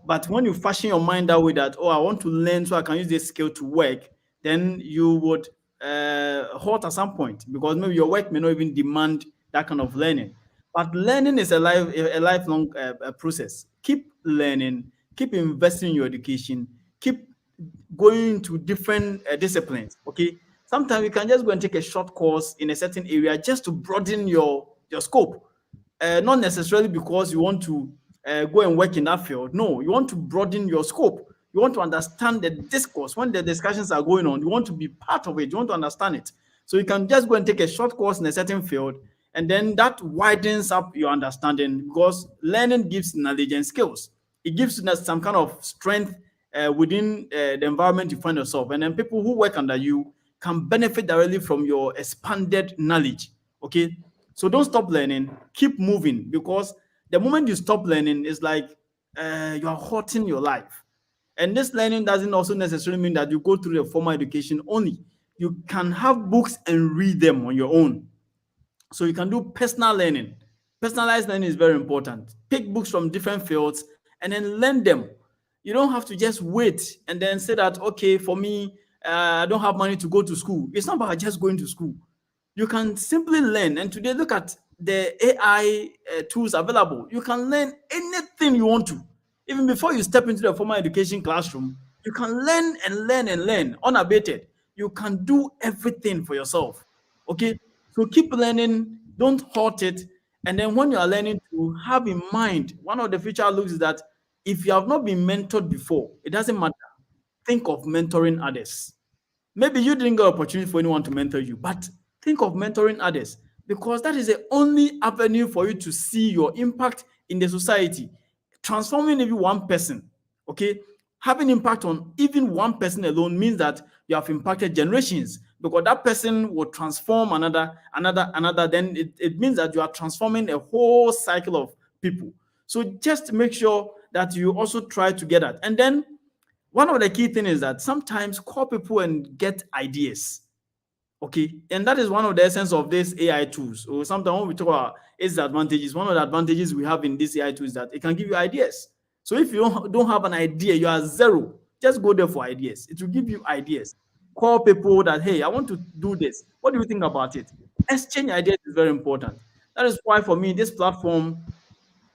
But when you fashion your mind that way, that, oh, I want to learn so I can use this skill to work, then you would halt at some point because maybe your work may not even demand that kind of learning. But learning is a lifelong process. Keep learning, keep investing in your education, keep going to different disciplines. Okay, sometimes you can just go and take a short course in a certain area just to broaden your scope. Not necessarily because you want to go and work in that field. No, you want to broaden your scope. You want to understand the discourse when the discussions are going on. You want to be part of it. You want to understand it. So you can just go and take a short course in a certain field, and then that widens up your understanding because learning gives knowledge and skills. It gives you some kind of strength within the environment you find yourself, and then people who work under you can benefit directly from your expanded knowledge. Okay, so don't stop learning, keep moving, because the moment you stop learning, it's like you are hurting your life. And this learning doesn't also necessarily mean that you go through the formal education only. You can have books and read them on your own. So you can do personal learning. Personalized learning is very important. Pick books from different fields and then learn them. You don't have to just wait and then say that, okay, for me, I don't have money to go to school. It's not about just going to school. You can simply learn. And today, look at the AI tools available. You can learn anything you want to. Even before you step into the formal education classroom, you can learn and learn and learn unabated. You can do everything for yourself. Okay? So keep learning, don't halt it. And then when you are learning, to have in mind, one of the future looks is that if you have not been mentored before, it doesn't matter. Think of mentoring others. Maybe you didn't get opportunity for anyone to mentor you, but think of mentoring others, because that is the only avenue for you to see your impact in the society. Transforming even one person, okay? Having impact on even one person alone means that you have impacted generations, because that person will transform another. Then it means that you are transforming a whole cycle of people. So just make sure that you also try to get that. And then one of the key things is that sometimes call people and get ideas. Okay. And that is one of the essence of these AI tools. So sometimes when we talk about its advantages, one of the advantages we have in this AI tool is that it can give you ideas. So if you don't have an idea, you are zero. Just go there for ideas. It will give you ideas. Call people that, hey, I want to do this. What do you think about it? Exchange ideas is very important. That is why for me, this platform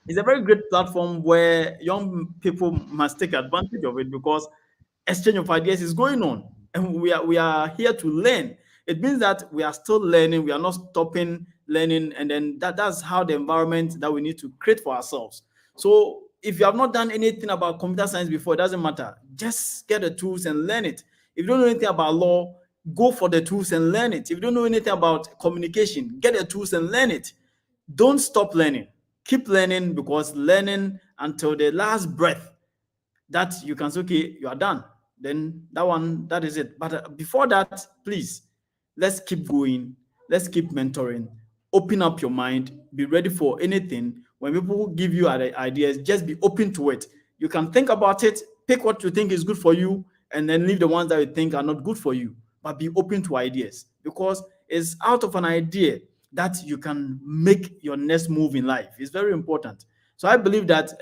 it's a very great platform where young people must take advantage of it, because exchange of ideas is going on, and we are here to learn. It means that we are still learning, we are not stopping learning, and then that's how the environment that we need to create for ourselves. So if you have not done anything about computer science before, it doesn't matter. Just get the tools and learn it. If you don't know anything about law, go for the tools and learn it. If you don't know anything about communication, get the tools and learn it. Don't stop learning. Keep learning, because learning until the last breath that you can say, okay, you are done. Then that is it. But before that, please, let's keep going. Let's keep mentoring. Open up your mind. Be ready for anything. When people give you ideas, just be open to it. You can think about it, pick what you think is good for you, and then leave the ones that you think are not good for you. But be open to ideas, because it's out of an idea that you can make your next move in life. It's very important. So I believe that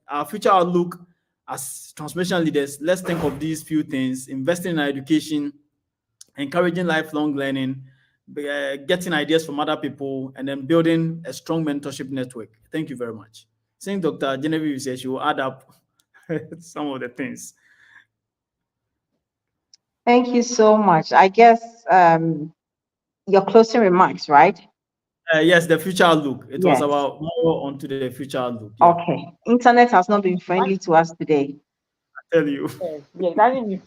our future outlook as transformation leaders, let's think of these few things: investing in our education, encouraging lifelong learning, getting ideas from other people, and then building a strong mentorship network. Thank you very much. Since Dr. Genevieve says she will add up some of the things. Thank you so much. I guess your closing remarks, right? Yes, the future outlook. It was Yes. about more onto the future outlook. Yeah, Okay. Internet has not been friendly to us today. I tell you. Yes, yes, that didn't be at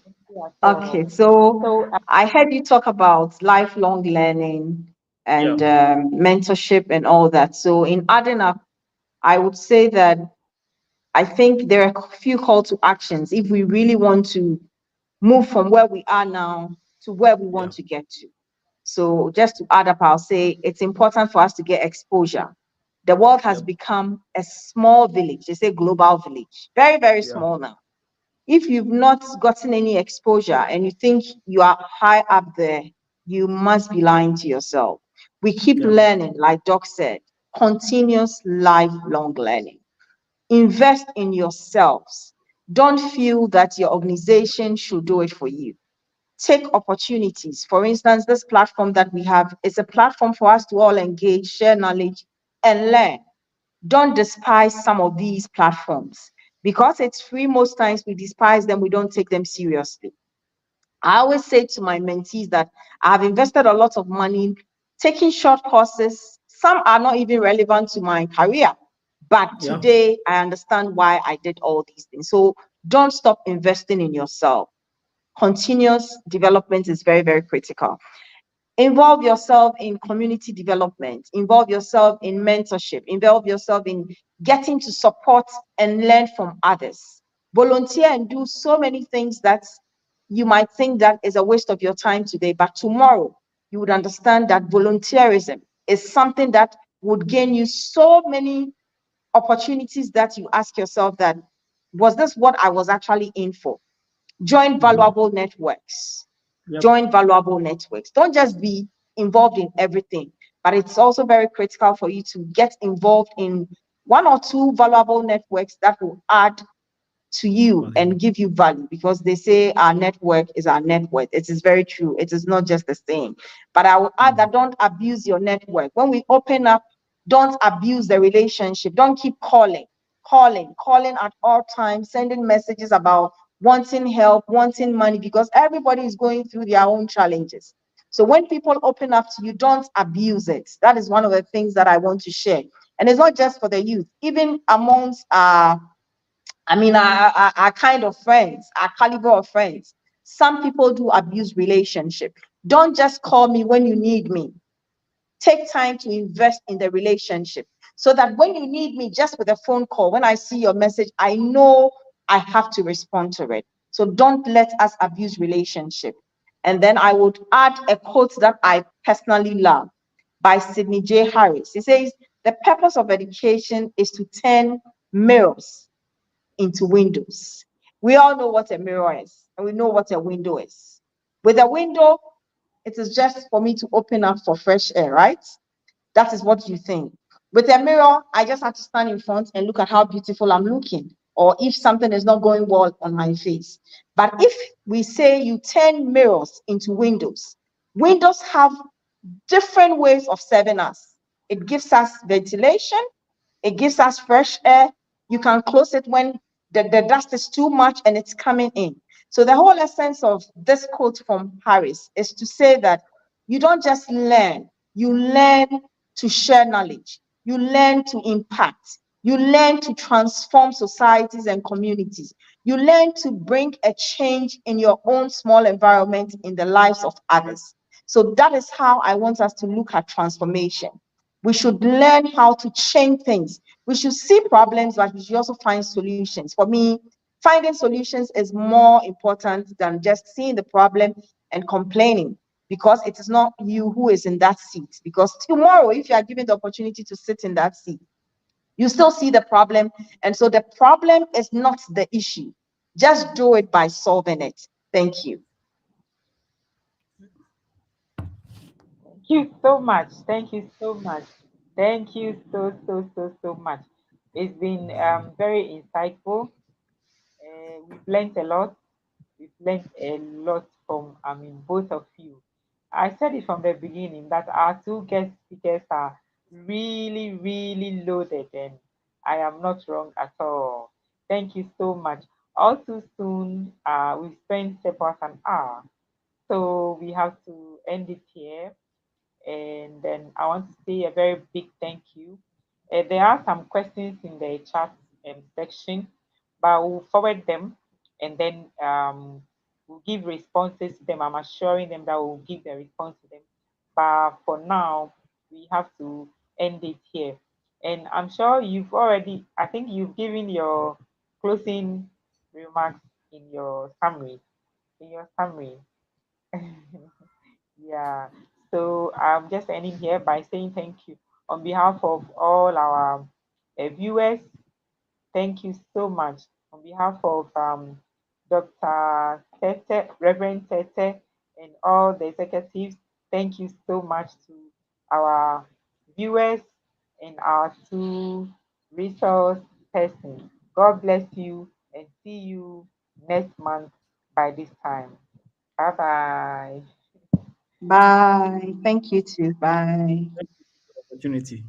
all. Okay, so So I heard you talk about lifelong learning Yeah, and mentorship and all that. So, in adding up, I would say that I think there are a few call to actions if we really want to move from where we are now to where we yeah, want to get to. So, just to add up, I'll say it's important for us to get exposure. The world has yep, become a small village, they say global village, very, very yeah, small now. If you've not gotten any exposure and you think you are high up there, you must be lying to yourself. We keep yeah, learning, like Doc said, continuous lifelong learning. Invest in yourselves. Don't feel that your organization should do it for you. Take opportunities. For instance, this platform that we have is a platform for us to all engage, share knowledge, and learn. Don't despise some of these platforms. Because it's free, most times we despise them, we don't take them seriously. I always say to my mentees that I've invested a lot of money taking short courses. Some are not even relevant to my career, but Yeah. today I understand why I did all these things. So don't stop investing in yourself. Continuous development is very, very critical. Involve yourself in community development, involve yourself in mentorship, involve yourself in getting to support and learn from others. Volunteer and do so many things that you might think that is a waste of your time today, but tomorrow you would understand that volunteerism is something that would gain you so many opportunities that you ask yourself that, was this what I was actually in for? Join Mhm. valuable networks. Yep. Join valuable networks. Don't just be involved in everything, but it's also very critical for you to get involved in one or two valuable networks that will add to you Value. and give you value, because they say our network is our net worth. It is very true. It is not just the same. But I will add Mm. that don't abuse your network. When we open up, don't abuse the relationship. Don't keep calling at all times, sending messages about wanting help, wanting money, because everybody is going through their own challenges. So when people open up to you, don't abuse it. That is one of the things that I want to share. And it's not just for the youth, even amongst our kind of friends, our caliber of friends. Some people do abuse relationship. Don't just call me when you need me. Take time to invest in the relationship so that when you need me, just with a phone call, when I see your message, I know I have to respond to it. So don't let us abuse relationship. And then I would add a quote that I personally love by Sidney J. Harris. He says, the purpose of education is to turn mirrors into windows. We all know what a mirror is, and we know what a window is. With a window, it is just for me to open up for fresh air, right? That is what you think. With a mirror, I just have to stand in front and look at how beautiful I'm looking, or if something is not going well on my face. But if we say you turn mirrors into windows, windows have different ways of serving us. It gives us ventilation, it gives us fresh air. You can close it when the dust is too much and it's coming in. So the whole essence of this quote from Harris is to say that you don't just learn, you learn to share knowledge, you learn to impact, you learn to transform societies and communities, you learn to bring a change in your own small environment in the lives of others. So that is how I want us to look at transformation. We should learn how to change things. We should see problems, but we should also find solutions. For me, finding solutions is more important than just seeing the problem and complaining, because it is not you who is in that seat. Because tomorrow, if you are given the opportunity to sit in that seat, you still see the problem. And so the problem is not the issue. Just do it by solving it. Thank you. Thank you so much. Thank you so much. Thank you so much. It's been very insightful. We've learned a lot. We've learned a lot from, both of you. I said it from the beginning that our two guest speakers are really, really loaded, and I am not wrong at all. Thank you so much. All too soon, we've spent about an hour, so we have to end it here. And then I want to say a very big thank you. There are some questions in the chat section, but we'll forward them, and then we'll give responses to them. I'm assuring them that we'll give the response to them. But for now, we have to end it here. And I'm sure I think you've given your closing remarks in your summary. In your summary. Yeah. So I'm just ending here by saying thank you on behalf of all our viewers. Thank you so much on behalf of Dr. Tete, Reverend Tete, and all the executives. Thank you so much to our viewers and our two resource persons. God bless you and see you next month by this time. Bye bye. Bye. Thank you too. Bye. Thank you for the opportunity.